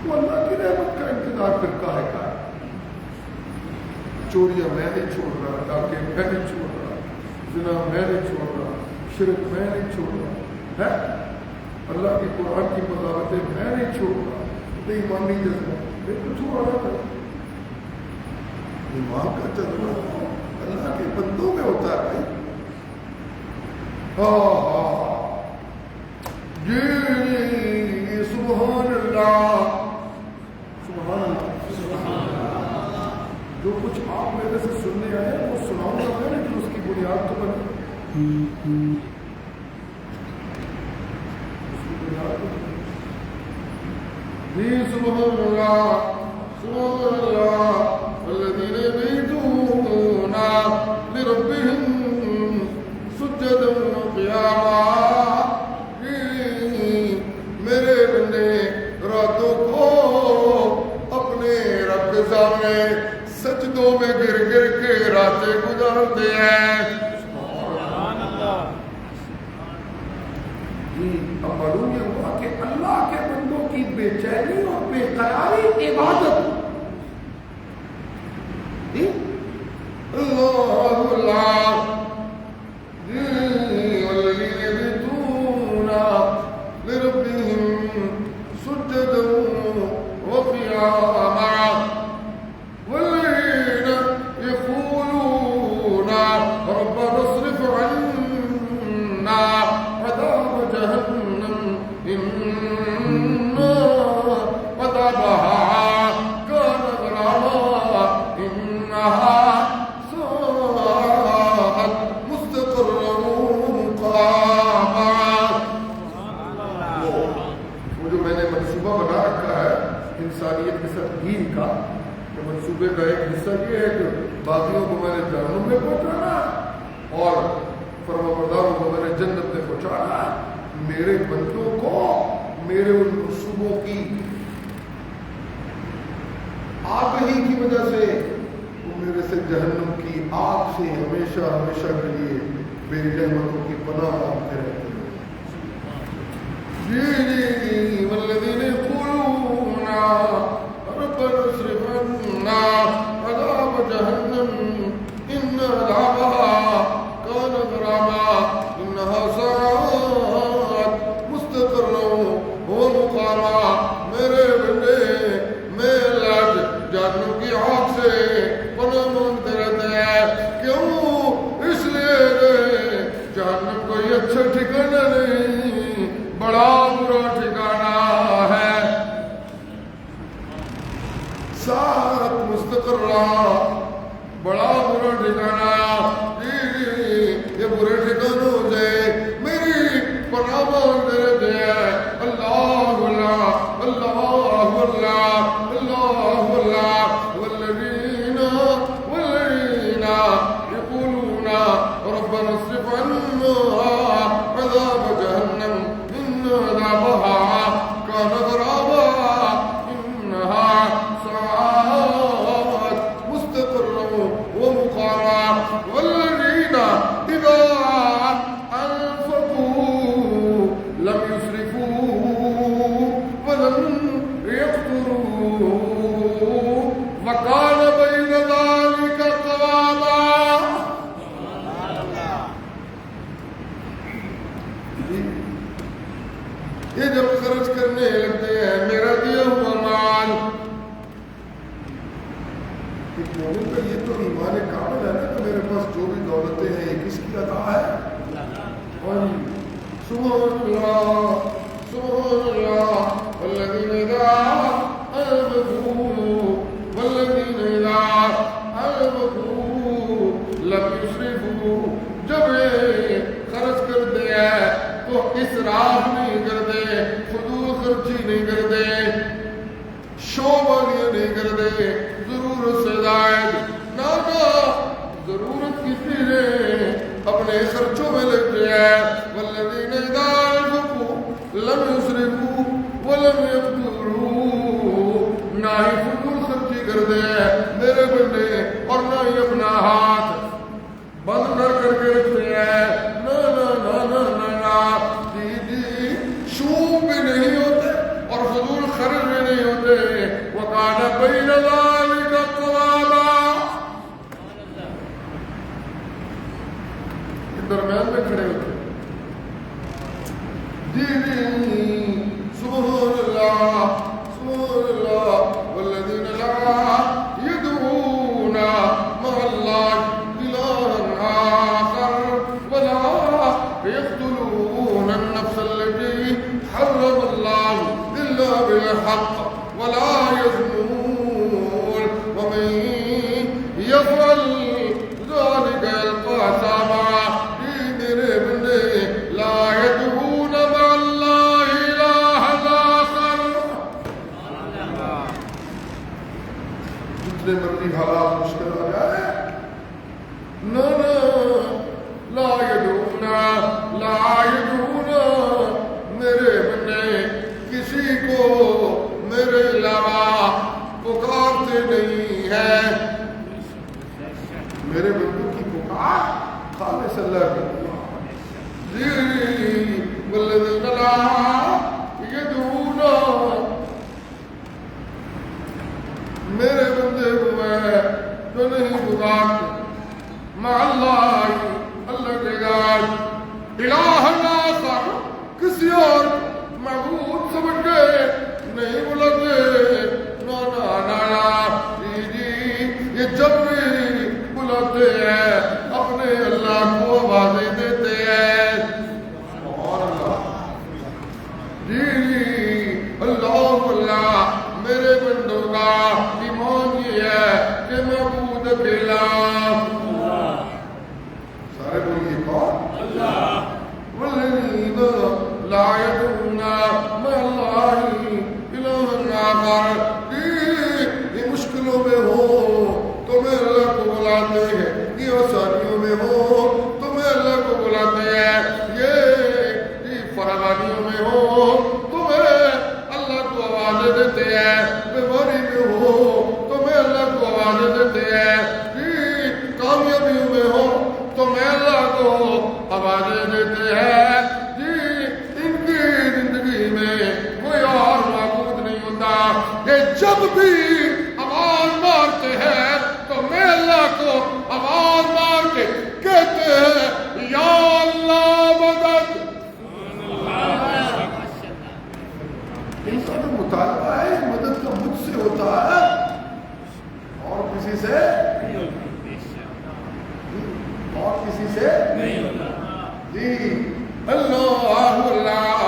تو اللہ کی رحمت کا انتظار پھر کا ہے، چوریاں میں نہیں چھوڑ رہا، ڈاکے میں نہیں چھوڑ رہا، زنا میں نہیں چھوڑ رہا، شرک میں نہیں چھوڑ رہا ہے، اللہ کی قرآن کی بغاوتیں میں نہیں چھوڑ رہا، ایمانی جذبہ بالکل چھوڑا تھا۔ ایمان کا جذبہ اللہ کے بندوں میں ہوتا ہے بھائی۔ جی سبحان اللہ، سبحان اللہ۔ جو کچھ آپ میرے سے سننے آئے وہ سناؤں گا میں، لیکن اس کی بنیاد تو بنے، جی سبحان اللہ، سبحان اللہ، والذین یبیتون آتے گزرتے ہیں. اب معلوم یہ ہوا کہ اللہ کے بندوں کی بے چینی اور بے قراری عبادت. اللہ اللہ والذین یبیتون لربهم سجدا وقیاما والذین یقولون ربنا اصرف عنا عذاب جہنم ان عذابها كان غراما انها ساءت مستقرا مقاما. وہ جو میں نے منصوبہ بنا رکھا ہے انسانیت کے ساتھ دین کا، کہ منصوبے کا ایک حصہ یہ ہے کہ باغیوں کو میں نے جہنم میں پہنچانا اور فرمانبرداروں کو میں نے جنت میں پہنچانا. میرے بندوں کو میرے ان منصوبوں کی آگہی کی وجہ سے وہ میرے سے جہنم کی آگ سے ہمیشہ ہمیشہ کے لیے میری رحمتوں کی پناہ مانگتے رہتے ہیں. والذین یقولون ربنا اصرف عنا عذاب جہنم ان عذابها كان غراما انها ساءت مستقرا ومقاما. میرے بندے میں اللہ جہنم کی آگ سے پناہ مانگتے رہتے ہیں. کیوں؟ اس لیے جہنم کوئی اچھا ٹھکانا نہیں، بڑا برا ٹھکانا ہے. ساعت مستقرہ، بڑا برا ٹھکانا. یہ برے ٹھکانوں سے میری پناہ مانگتے رہتے ہیں. اللہ اللہ اللہ اللہ اللہ اللہ والذین یقولون ربنا اصرف عنا عذاب جہنم ان عذابها كان غراما انها ساءت مستقرا ومقاما. والذین اذا انفقوا لم يسرفوا ولم يقتروا وكان بين ذلك قواما. یہ جب خرچ کرنے لگتے ہیں میرا دیا ہوا مال. ایک مومن کا یہ تو ایمان کامل ہے نا کہ میرے پاس جو بھی دولتیں ہیں یہ کس کی عطا ہے؟ سبحان اللہ سبحان اللہ. والذین اذا انفقوا والذین اذا انفقوا لم یسرفوا. جب خرچ کرتے ہیں تو اسراف نہیں کرتے، فضول خرچی نہیں کرتے، شوبانیاں نہیں کرتے، ضرورت سے زائد نہ ضرورت کی چیزیں اپنے خرچوں میں لگتے ہیں. والذین اذا انفقوا لم یسرفوا ولم یقتروا. نہ ہی فضول خرچی کرتے ہیں میرے بندے اور نہ ہی اپنا ہاتھ بند نہ کر کے رکھتے ہیں. نہ نہ نہ نہ نہ نہ شوم بھی نہیں ہوتے اور فضول خرچ بھی نہیں ہوتے. وَكَانَ بَيْنَ ذَلِكَ قَوَامًا. درمیان میں کھڑے ہوتے. سبحان اللہ سبحان اللہ. والذین لا يدعون مع اللہ إلها آخر ولا يقتلون النفس التي حرم الله إلا بالحق ولا يزنون ومن يفعل ذلك يلقى أثاما. لا يدعون مع الله إلها آخر. جتنے مرضی حالات مشکل آ جائے نہ لا يدعون میرے بندے کسی کو میرے علاوہ پکارتے نہیں ہیں. میرے بندوں کی پکار خالص اللہ کی جی والذین لا یدعون میرے بندے ہوئے جو نہیں پکارتے مع اللہ اللہ کے ساتھ الہ آخر کسی اور معبود سمجھ کے نہیں بلاتے نا نا نا نا جی یہ جب بھی بلاتے ہیں اپنے اللہ کو آوازیں دیتے ہیں جی اللہ اللہ میرے بندوں کا ایمان یہ ہے کہ معبود اکیلا سارے بولیے کون اللہ والذین لا یدعون مع اللہ الہ آخر یہ مشکلوں میں ہو تو میں اللہ کو بلاتے ہیں یہ آسانیوں میں ہو تو میں اللہ کو بلاتے ہیں یہ فراوانیوں میں ہو تو میں اللہ کو آوازیں دیتے ہیں بیماری میں ہو تو میں اللہ کو آوازیں دیتے ہیں کامیابیوں میں ہو تو میں اللہ کو آوازیں دیتے ہیں جی ان کی زندگی میں کوئی اور معبود نہیں ہوتا کہ جب بھی آواز مارتے ہیں تو میں اللہ کو آواز مار کے کہتے ہیں یا اللہ مدد ان کا جو مطالبہ ہے مدد کا مجھ سے ہوتا ہے اور کسی سے اور کسی سے نہیں ہوتا جی اللہ اللہ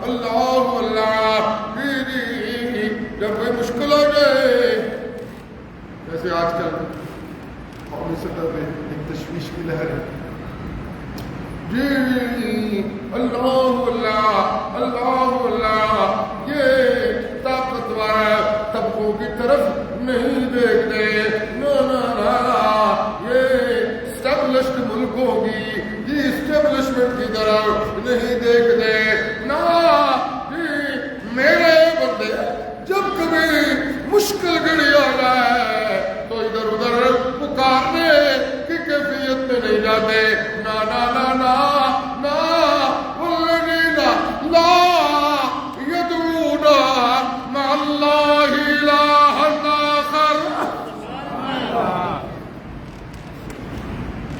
اللہ اللہ جی جب کوئی مشکل ہو جائے جیسے آج کل قومی سطح پہ ایک تشویش کی لہر ہے جی اللہ اللہ اللہ اللہ یہ طاقتور طبقوں کی طرف نہیں دیکھتے نا نا نا یہ اسٹیبلشڈ ملکوں کی یہ اسٹیبلشمنٹ کی طرف نہیں دیکھتے نا جی میرے بندے جب کبھی مشکل گھڑی آ جائے تو ادھر ادھر پکارنے کی کیفیت میں نہیں جاتے نا نا نا نا نا والذین لا یدعون مع اللہ الہ آخر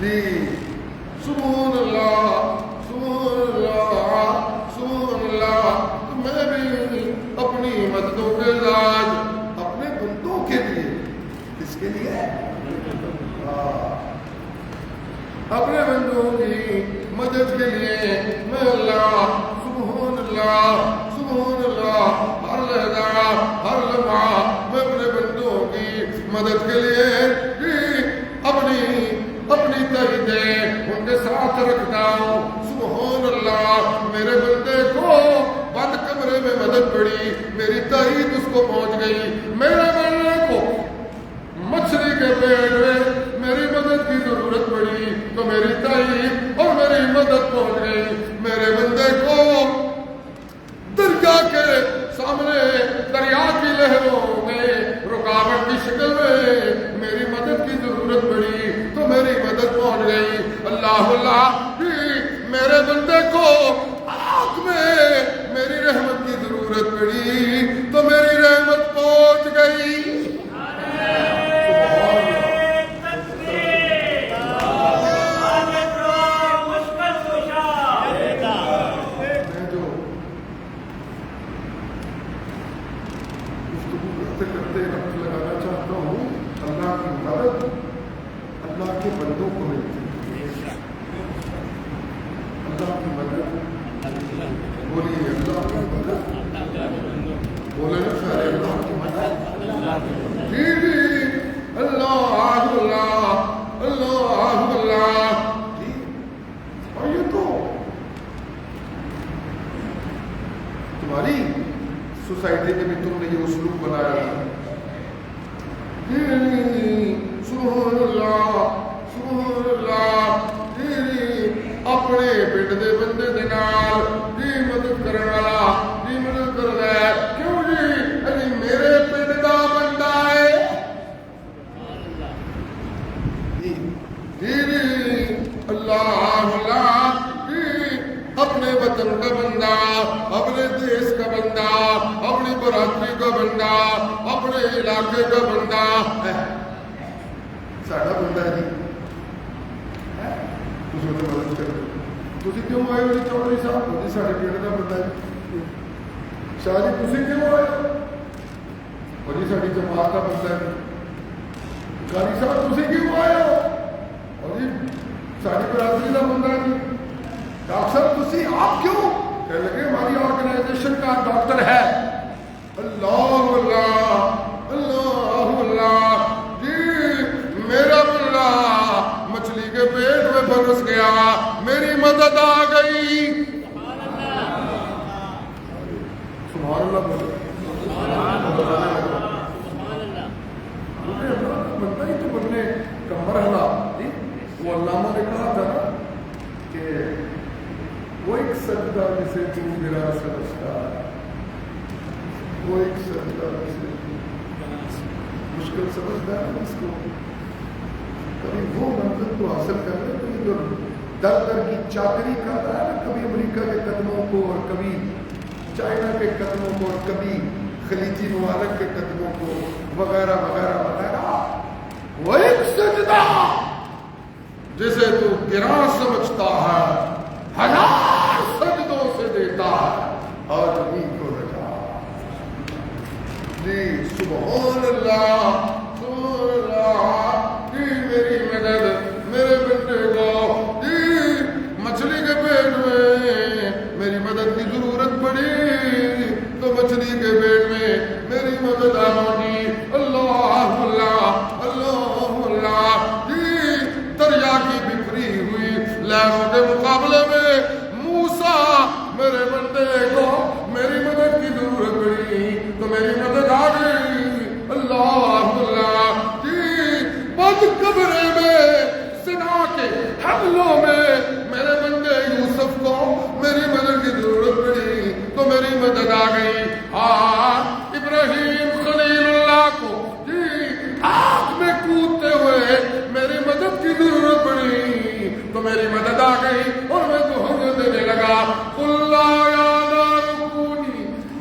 جی سبحان اللہ سبحان اللہ سبحان اللہ میں بھی اپنی مددوں کے ساتھ اپنے بندوں کے لیے کس کے لیے اپنے بندوں کی مدد کے لیے میں اللہ سبحان اللہ ہر لحظہ ہر لمحہ میں اپنے بندوں کی مدد کے لیے اپنی تائیدیں ان کے ساتھ رکھتا ہوں سبحان اللہ میرے بندے کو بند کمرے میں مدد پڑی میری تائید اس کو پہنچ گئی میرے بندے کو مچھلی کے پیٹ میں میری مدد کی ضرورت پڑی تو میری تائید اور میری مدد پہنچ گئی میرے بندے کو دریا کے سامنے دریا کی لہروں میں رکاوٹ کی شکل میں میری مدد کی ضرورت پڑی تو میری مدد پہنچ گئی اللہ اللہ میرے بندے کو آگ میں میری رحمت کی ضرورت پڑی تو میری رحمت پہنچ گئی اللہ کے بندوں کو ملتی ہے اللہ کی مدد بولیے اللہ کی مدد بولے نا سارے اللہ کی مدد جی جی اللہ اللہ اللہ اللہ جی اور یہ تو تمہاری سوسائٹی میں بھی تم نے یہ اسلوب بنایا تھا سبحان اللہ اپنے پیٹ دے بندے دے نال جی مدد کرنے والا جی مدد کر رہا ہے کیوں جی میرے پیٹ دا بندہ ہے جی اللہ اللہ اپنے وطن کا بندہ، اپنے دیش کا بندہ، اپنی برادری کا بندہ، اپنے علاقے کا بندہ ساڈا بندہ جی تسی اودی مدد کرو. تسی کیوں آئے ہو جی چودھری صاحب؟ وہ جی ساڈے پنڈ کا بندہ جی. شاہ جی تسی کیوں آئے ہو؟ وہ جی ساڈی جماعت کا بندہ ہے. قاری صاحب تسی کیوں آئے ہو؟ اور جی ساڈی برادری کا بندہ ہے جی. ڈاکٹر صاحب تسی آپ کیوں؟ کہنے لگے ہماری آرگنائزیشن کا ڈاکٹر ہے. اللہ اللہ اللہ اللہ جی میرا بلا مچھلی کے پیٹ میں پھنس گیا، میری مدد آ گئی. سبحان اللہ بولے. بندہ ہی تو بننے کا مرحلہ وہ علامہ نے کہا تھا نا کہ وہ ایک سجدہ جسے تو میرا سمجھتا ہے، وہ ایک سجدہ جسے مشکل سمجھتا ہے اس کو. کبھی وہ منزل کو حاصل کر لے تو جو در در کی چاکری کرتا ہے نا، کبھی امریکہ کے قدموں کو اور کبھی چائنا کے قدموں کو اور کبھی خلیجی ممالک کے قدموں کو وغیرہ وغیرہ وغیرہ، وہ ایک سجدہ جسے تو گراں سمجھتا ہے ہزار سجدوں سے دیتا ہے اور انہیں کو رجا. جی سبحان اللہ سبحان اللہ جی میری مدد میرے بندے کو جی مچھلی کے پیٹ میں میری مدد کی ضرورت پڑی تو مچھلی کے پیٹ میں میری مدد آ ہوگی. اللہ اللہ اللہ اللہ جی دریا کی بکھری ہوئی لہروں کے مقابلے میں موسیٰ میرے بندے کو میری مدد کی ضرورت پڑی تو میری مدد آ گئی. اللہ اللہ جی بد قبرے میں زنا کے حملوں میں میرے بندے یوسف کو میری مدد کی ضرورت پڑی تو میری مدد آ گئی. ابراہیم خلیل اللہ کو جی آگ میں کودتے ہوئے میری مدد کی ضرورت پڑی تو میری مدد آ گئی اور میں تو حضرت دینے لگا. اللہ یا نار کونی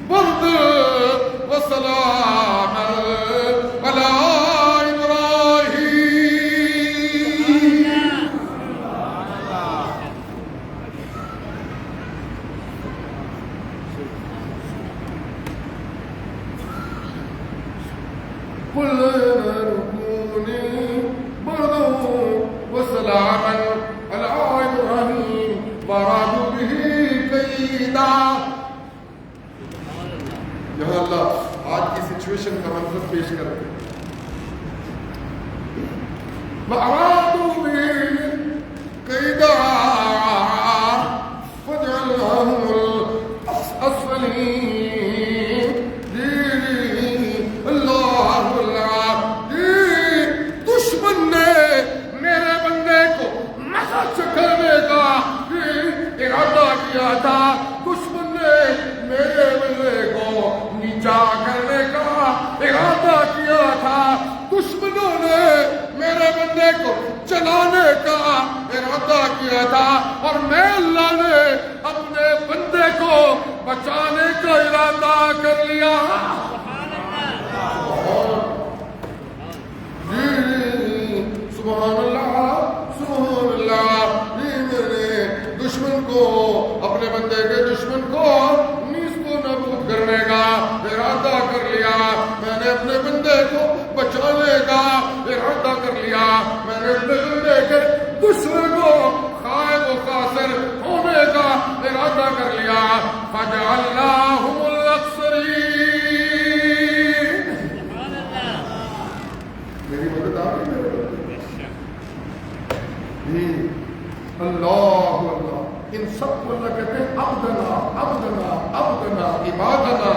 برد و سلام علی ابراہیم. قل نار کونی برد و سلام علی ابراہیم وارادوا به کیدا. یہاں اللہ آج کی سچویشن کا منظر پیش کرتے ہیں. وارادوا به کیدا فجعلناهم الاسفلین. اللہ اللہ جی دشمن نے میرے بندے کو نشہ کرنے کا ارادہ کیا تھا. دشمن نے میرے بندے کو نیچا کرنے کا ارادہ کیا تھا. دشمنوں نے میرے بندے کو چلانے کا ارادہ کیا تھا اور میں اللہ نے اپنے بندے کو بچانے کا ارادہ کر لیا. سبحان اللہ سبحان اللہ جی میں نے دشمن کو اپنے بندے کے دشمن کو نیست و نابود کرنے کا ارادہ کر لیا. میں نے اپنے بندے کو بچانے کا ارادہ کر لیا. میں نے اپنے بندے کے دشمن کو خائب و خاسر ہونے کا ارادہ کر لیا. فجعلناهم الاخسرین. میری مدد آ گئی میرے اللہ اللہ. ان سب کو اللہ کہتے ہیں عبدنا عبدنا عبدنا عبادنا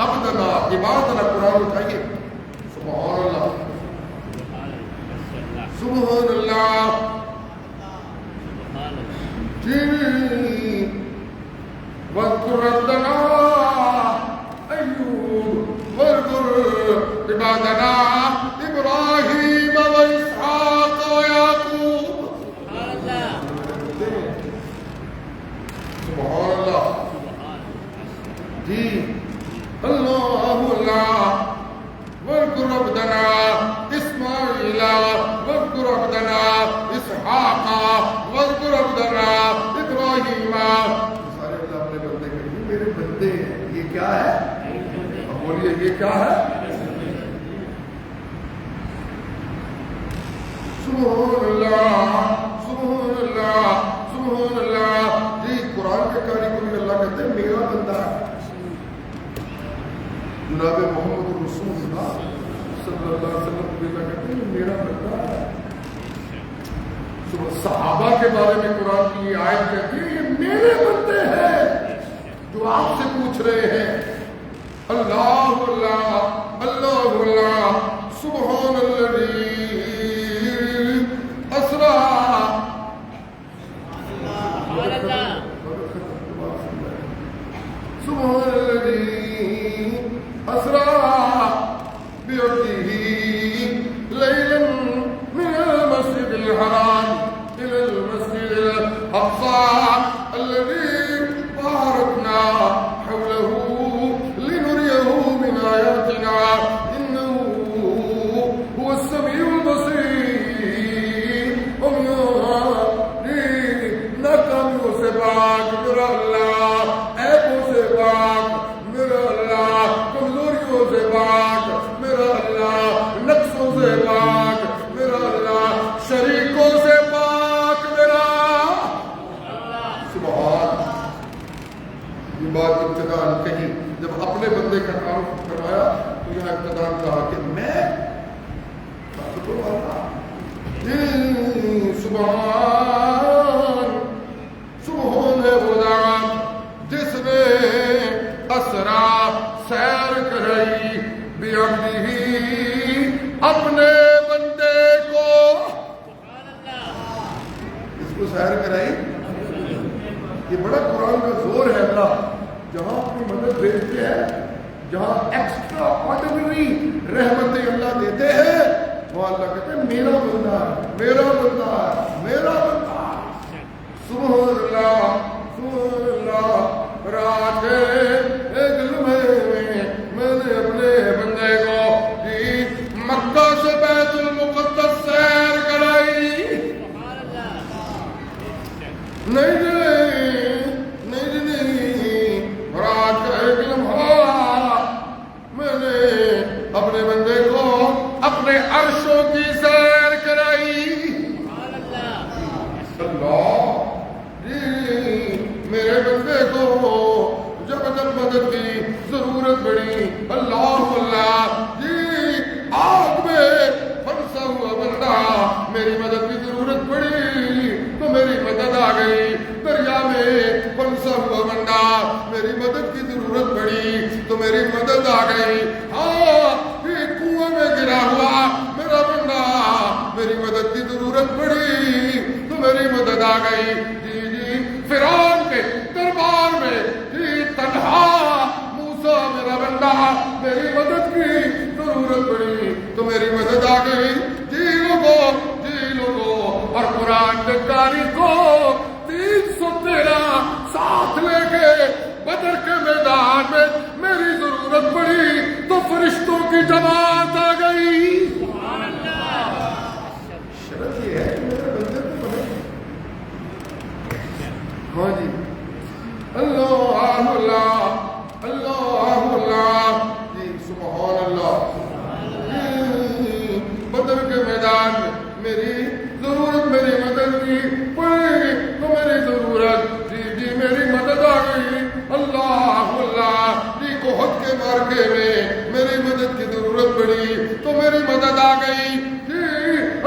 عبدنا عبادنا. قرآن اٹھائیے. سبحان اللہ سبحان اللہ جی. واذکر عبدنا ایوب واذکر عبادنا ابراہیم و اسحاق و یعقوب بولیے یہ کیا ہے؟ سبحان اللہ سبحان اللہ سبحان اللہ. جی قرآن کے قاری کو بھی اللہ کہتے ہیں میرا بندہ ہے. جناب محمد رسول اللہ صلی اللہ علیہ وسلم کو اللہ کہتے ہیں میرا بندہ ہے. صحابہ کے بارے میں قرآن کی آیت کہتی ہے یہ میرے بندے ہیں جو آپ سے پوچھ رہے ہیں. اللہ اللہ اللہ اللہ سبحان الذی اسرا. سبحان الذی اسرا بعبده لیلا من المسجد الحرام الى المسجد الاقصى الذي باركنا حوله لنريه من آياتنا إنه هو السميع البصير. ناکامیوں سے پاک میرا اللہ, عیبوں سے پاک میرا اللہ, کمزوریوں سے پاک میرا اللہ, نقصوں سے پاک میرا اللہ, شریکوں سے پاک میرا سبحان. یہ بات ابتداء کہی جب اپنے بندے کا تعارف کروایا تو یہاں ابتداء کہا کہ میں سبحان سبحان ہے وہ ذات جس نے اسرا سیر کرائی بعبدہ اپنے بندے کو. اس کو سیر کرائی. یہ بڑا قرآن کا زور ہے. اللہ جہاں اپنی مدد بھیجتے ہیں, جہاں ایکسٹرا آرڈینری رحمتیں اللہ دیتے ہیں, وہ اللہ کہتے ہیں میرا بندہ ہے میرا بندہ ہے میرا بندہ ہے. سبحان اللہ سبحان اللہ. رات ایک لمحے میں نے اپنے بندے کو مکہ سے بیت المقدس سیر کرائی. نہیں رات کا ایک لمحہ میں نے اپنے بندے کو اپنے عرشوں کی سیر کرائی. اللہ جی میرے بندے کو جب مدد کی ضرورت پڑی, اللہ اللہ جی آگ میں پھنسا ہوا بندہ میری مدد کی ضرورت پڑی تو میری مدد آ گئی. دریا میں پھنسا ہوا بندہ میری مدد کی ضرورت پڑی تو میری مدد آ گئی. ہاں کنویں میں گرا ہوا میرا بندہ میری مدد کی ضرورت پڑی تو میری مدد آ گئی. جی جی فرعون کے دربار میں جی تنہا موسیٰ میرا بندہ میری مدد کی ضرورت پڑی تو میری مدد آ گئی. جی لوگوں اور قرآن کے قاری کو 313 ساتھ لے کے بدر کے میدان میں میری ضرورت پڑی تو فرشتوں کی جماعت آ گئی. شرط یہ ہے کہ میرے بندے کو مدد. ہاں جی اللہ اللہ اللہ اللہ جی سبحان اللہ. بدر کے میدان میں میری ضرورت میری مدد کی پڑی تو میری ضرورت جی میری مدد آ گئی. اللہ اللہ جی احد کے معرکے میں میری مدد کی ضرورت پڑی تو میری مدد آ گئی. جی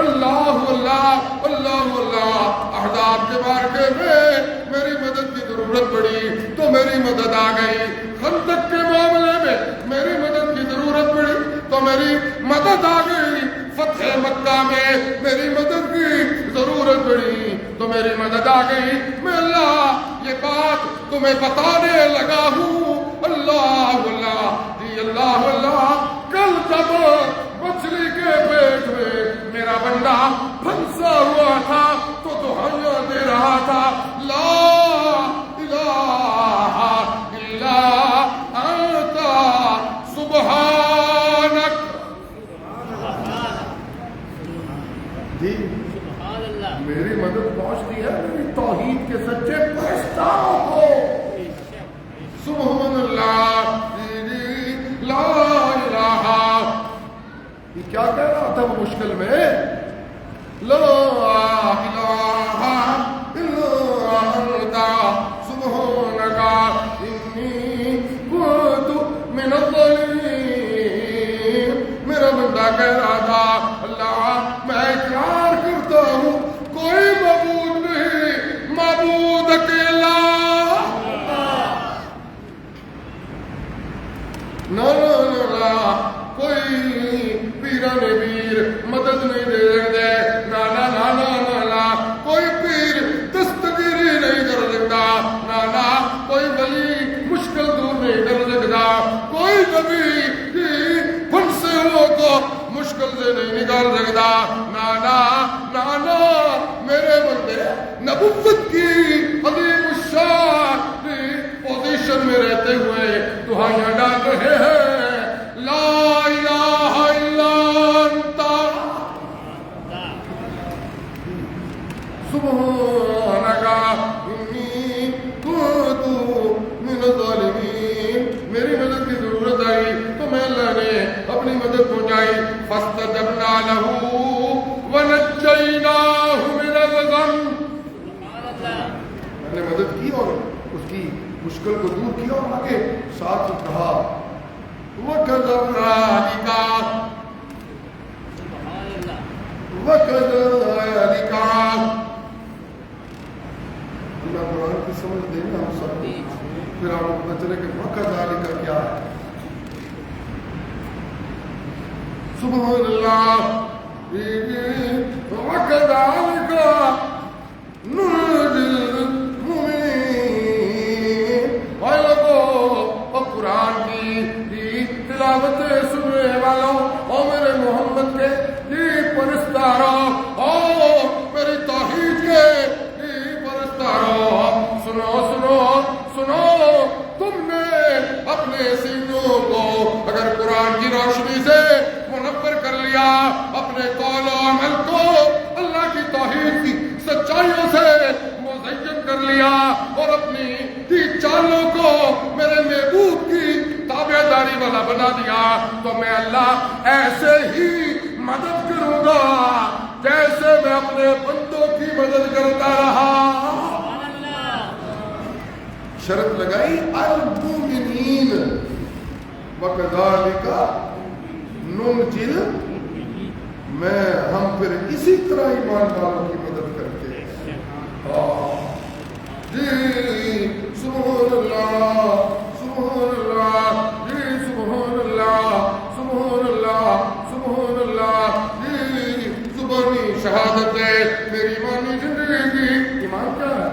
اللہ اللہ اللہ اللہ احزاب کے معرکے میں میری مدد کی ضرورت پڑی تو میری مدد آ گئی. خندق کے معاملے میں میری مدد کی ضرورت پڑی تو میری مدد آ گئی. فتح مکہ میں میری مدد کی ضرورت پڑی تو میری مدد آ گئی. میں اللہ یہ بات تمہیں بتانے لگا ہوں. اللہ اللہ جی اللہ اللہ کل جب مچھلی کے پیٹ میں میرا بندہ پھنسا ہوا تھا تو دہائیاں دے رہا تھا لا الہ الا انت سبحانک. جی میری مدد پہنچتی ہے میری توحید کے سچے پرستاروں کو. سبحان اللہ لا کیا کہہ رہا تھا وہ مشکل میں؟ لا الہ الا انت سبحانک انی کنت من الظالمین. میرا بندہ کہہ رہا تھا اللہ میں اقرار کرتا ہوں کوئی معبود نہیں، معبود اکیلا. نا کوئی پیران پیر مدد نہیں دے سکتے، نا نا نا نا نا کوئی پیر دستگیری نہیں کر سکتا، نا نا کوئی ولی مشکل دور نہیں کر سکتا، کوئی نبی پھنسے ہو کو مشکل سے نہیں نکال سکتا، نا نا نا نا. میرے بندے نبوت کی عظیم الشان پوزیشن میں رہتے ہوئے دعائیں ڈال رہے ہیں. لا الہ الا انت سبحانک انی کنت من الظالمین. میری مدد کی ضرورت آئی تو میں اللہ نے اپنی مدد پہنچائی. فاستجبنا له ونجیناہ من الغم. میں نے مدد کی اور اس کی مشکل کو دور کیا اور آگے ساتھ کہا وَكَذَلِكَ اللہ قرآن کی سمجھ دیں گے ہم سب کو، پھر آپ کو پتہ چلے کہ وَكَذَلِكَ کیا ہے. سبحان اللہ. وَكَذَلِكَ نُنْجِي الْمُؤْمِنِينَ. اور لوگوں اور قرآن کی تلاوت سننے والوں اور میرے محمد کے پرستاروں اور میری توحید کے پرستاروں، سنو سنو سنو. تم نے اپنے سینوں کو اگر قرآن کی روشنی سے منور کر لیا، اپنے قول و عمل کو اللہ کی توحید کی سچائیوں سے مزین کر لیا اور اپنی چالوں کو میرے محبوب کی تابعداری والا بنا دیا، تو میں اللہ ایسے ہی مدد کروں گا جیسے میں اپنے بندوں کی مدد کرتا رہا. شرط لگائی المؤمنین وَكَذَلِكَ نُنْجِي. میں ہم پھر اسی طرح ایمان والوں کی مدد کرتے ہیں. جی سبحان اللہ سبحان اللہ. جی سبحان اللہ سبحان اللہ سبحان اللہ. جی زبانی شہادت ہے میری ایمانی زندگی کی. ایمان کیا ہے؟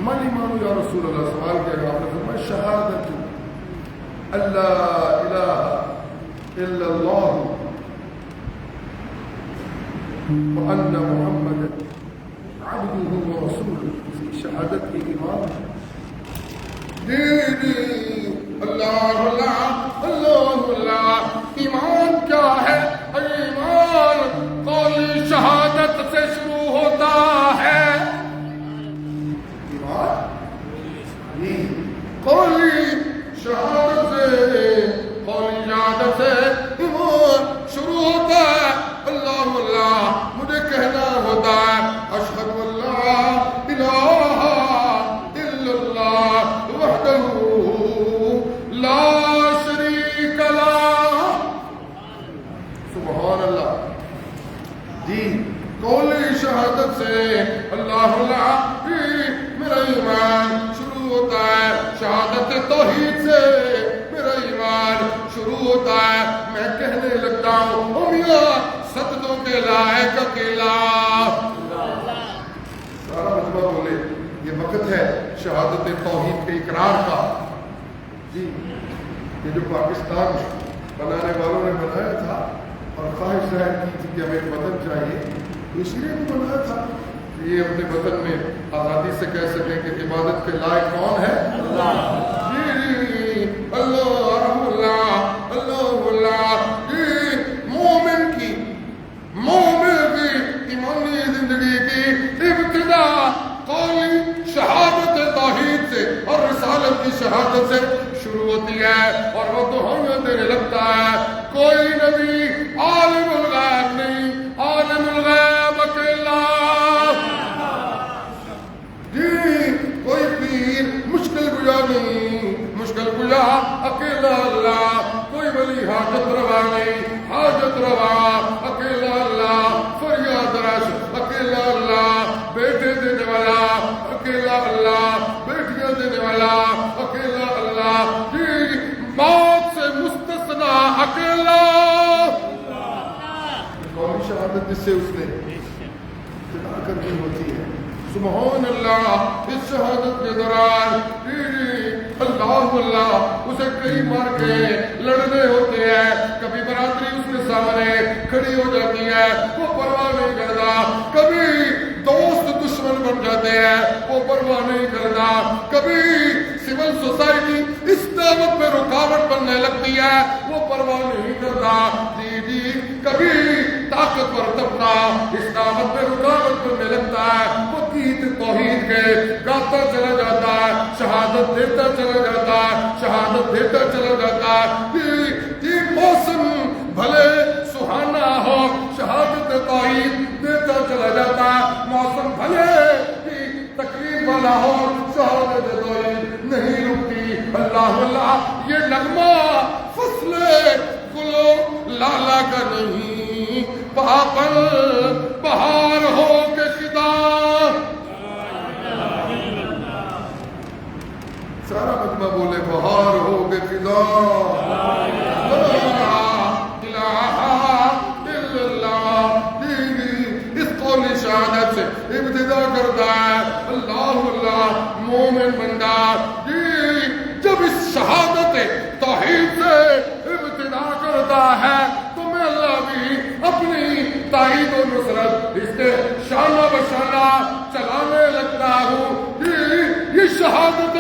من ایمان یا رسول اللہ. سوال کیا گیا آپ نے فرمایا شہادت اللہ الہ الا اللہ وان محمد عبدہ ورسولہ. شہادت کی ایمان. جی جی اللہ اللہ اللہ اللہ. ایمان کیا ہے؟ ایمان قولی شہادت سے شروع ہوتا ہے. ایمان جی قولی شہادت سے، قولی شہادت سے ایمان شروع ہوتا ہے. اللہ اللہ مجھے کہنا ہوتا ہے اشہد اللہ الہ الا اللہ وحدہ لا شریک لہ. سبحان اللہ. جی قولی شہادت سے اللہ اللہ میرا ایمان شروع ہوتا ہے. شہادت توحید سے میرا ایمان شروع ہوتا ہے. میں کہنے لگتا ہوں او میاں سجدوں کے لائق اکیلا. سارا مجمع بولے یہ وقت ہے شہادت توحید کے اقرار کا. جی یہ جو پاکستان بنانے والوں نے بنایا تھا اور خواہش ظاہر کی تھی کہ ہمیں ایک وطن چاہیے، اس لیے بھی بنایا تھا کہ یہ اپنے وطن میں آزادی سے کہہ سکیں کہ عبادت کے لائق کون ہے؟ اللہ. جی اللہ اللہ اللہ اللہ. جی مومن کی ایمانی زندگی کی ابتدا قولی شہادت توحید سے اور رسالت کی شہادت سے شروع ہوتی ہے اور وہ دعائیں دینے لگتا ہے. کوئی نبی عالم الغیب نہیں، عالم الغیب اکیلا جی، کوئی پیر مشکل گزا نہیں، مشکل گزا اکیلا اللہ، کوئی ولی حاجت روا نہیں، حاجت روا اکیلا اللہ، فریاد رس اکیلا اللہ، بیٹے دینے والا اکیلا اللہ، بیٹیاں دینے والا اکیلا اللہ جی، موت سے مستثنا اکیلا کون شہادت جس سے اس نے ابتدا کرنی ہوتی ہے سبحان اللہ، اس شہادت کے دوران اللہ اللہ اسے کئی مار کے لڑنے ہوتے ہیں، کبھی برادری اس کے سامنے کھڑی ہو جاتی ہے وہ پرواہ نہیں کرتا، کبھی دوست دشمن بن جاتے ہیں وہ پرواہ نہیں کرتا، کبھی سول سوسائٹی اس دعوت میں رکاوٹ بننے لگتی ہے وہ پرواہ نہیں کرتا جی جی، کبھی طاقتور طبقہ اس دعوت میں رکاوٹ بننے لگتا ہے وہ گیت توحید کے گاتا چلا جاتا ہے، شہادت دیتا چلا جاتا ہے، شہادت دیتا چلا جاتا ہے جی، موسم بھلے سہانا ہو شہادت توحید دیتا چلا جاتا ہے، موسم بھلے تکلیف والا ہو شہادت توحید نہیں رکتی، اللہ اللہ یہ نغمہ فصل گلو لالا کا نہیں، پاپل بہار ہو کے خدا، سارا مجمع بولے بہار ہو کے خدا، اس قولی شہادت سے ابتدا کرتا ہے اللہ اللہ مومن بندہ جی، جب اس شہادت توحید سے ابتدا کرتا ہے تو میں اللہ بھی اپنی تائید و نصرت اس کے شانہ بشانہ چلانے لگتا ہوں جی، یہ شہادت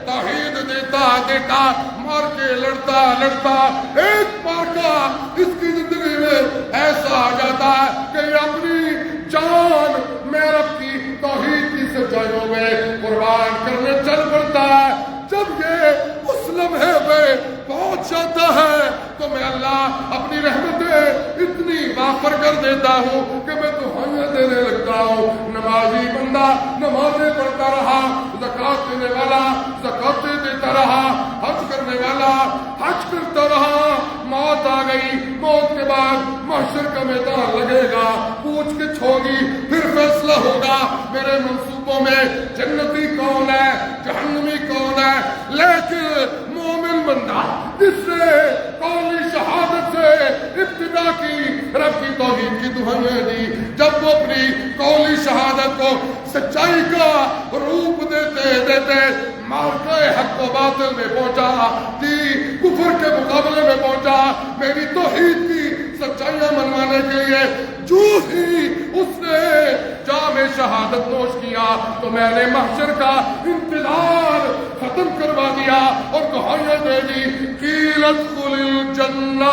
توحید دیتا دیتا مار کے لڑتا لڑتا ایک بار کا اس کی زندگی میں ایسا آ جاتا ہے کہ اپنی جان میں رب کی توحید کی سچائیوں میں قربان کرنے چل پڑتا ہے، جب یہ اس لمحے پہ پہنچ جاتا ہے تو میں اللہ اپنی رحمتیں اتنی وافر کر دیتا ہوں کہ میں دہائیاں دینے لگتا ہوں، نمازی بندہ نمازیں پڑھتا رہا، زکوٰۃ دینے والا زکوٰۃیں دیتا رہا، حج کرنے والا حج کرتا رہا، موت آ گئی، موت کے بعد محشر کا میدان لگے گا، پوچھ گچھ ہوگی، پھر فیصلہ ہوگا میرے منصوبوں میں جنتی کون ہے جہنمی کون ہے، لیکن مومن بندہ جس نے قولی شہادت سے ابتدا کی، رب کی توحید کی دہائیاں دی، جب وہ اپنی قولی شہادت کو سچائی کا روپ دیتے دیتے مارکہ حق و باطل میں پہنچا جی، کفر کے مقابلے میں پہنچا، میری توحید کی سچائیاں منوانے کے لیے جو ہی اس نے جام شہادت نوش کیا تو میں نے محشر کا انتظار ختم کروا دیا اور دہائیاں دے دی، قیل ادخل الجنہ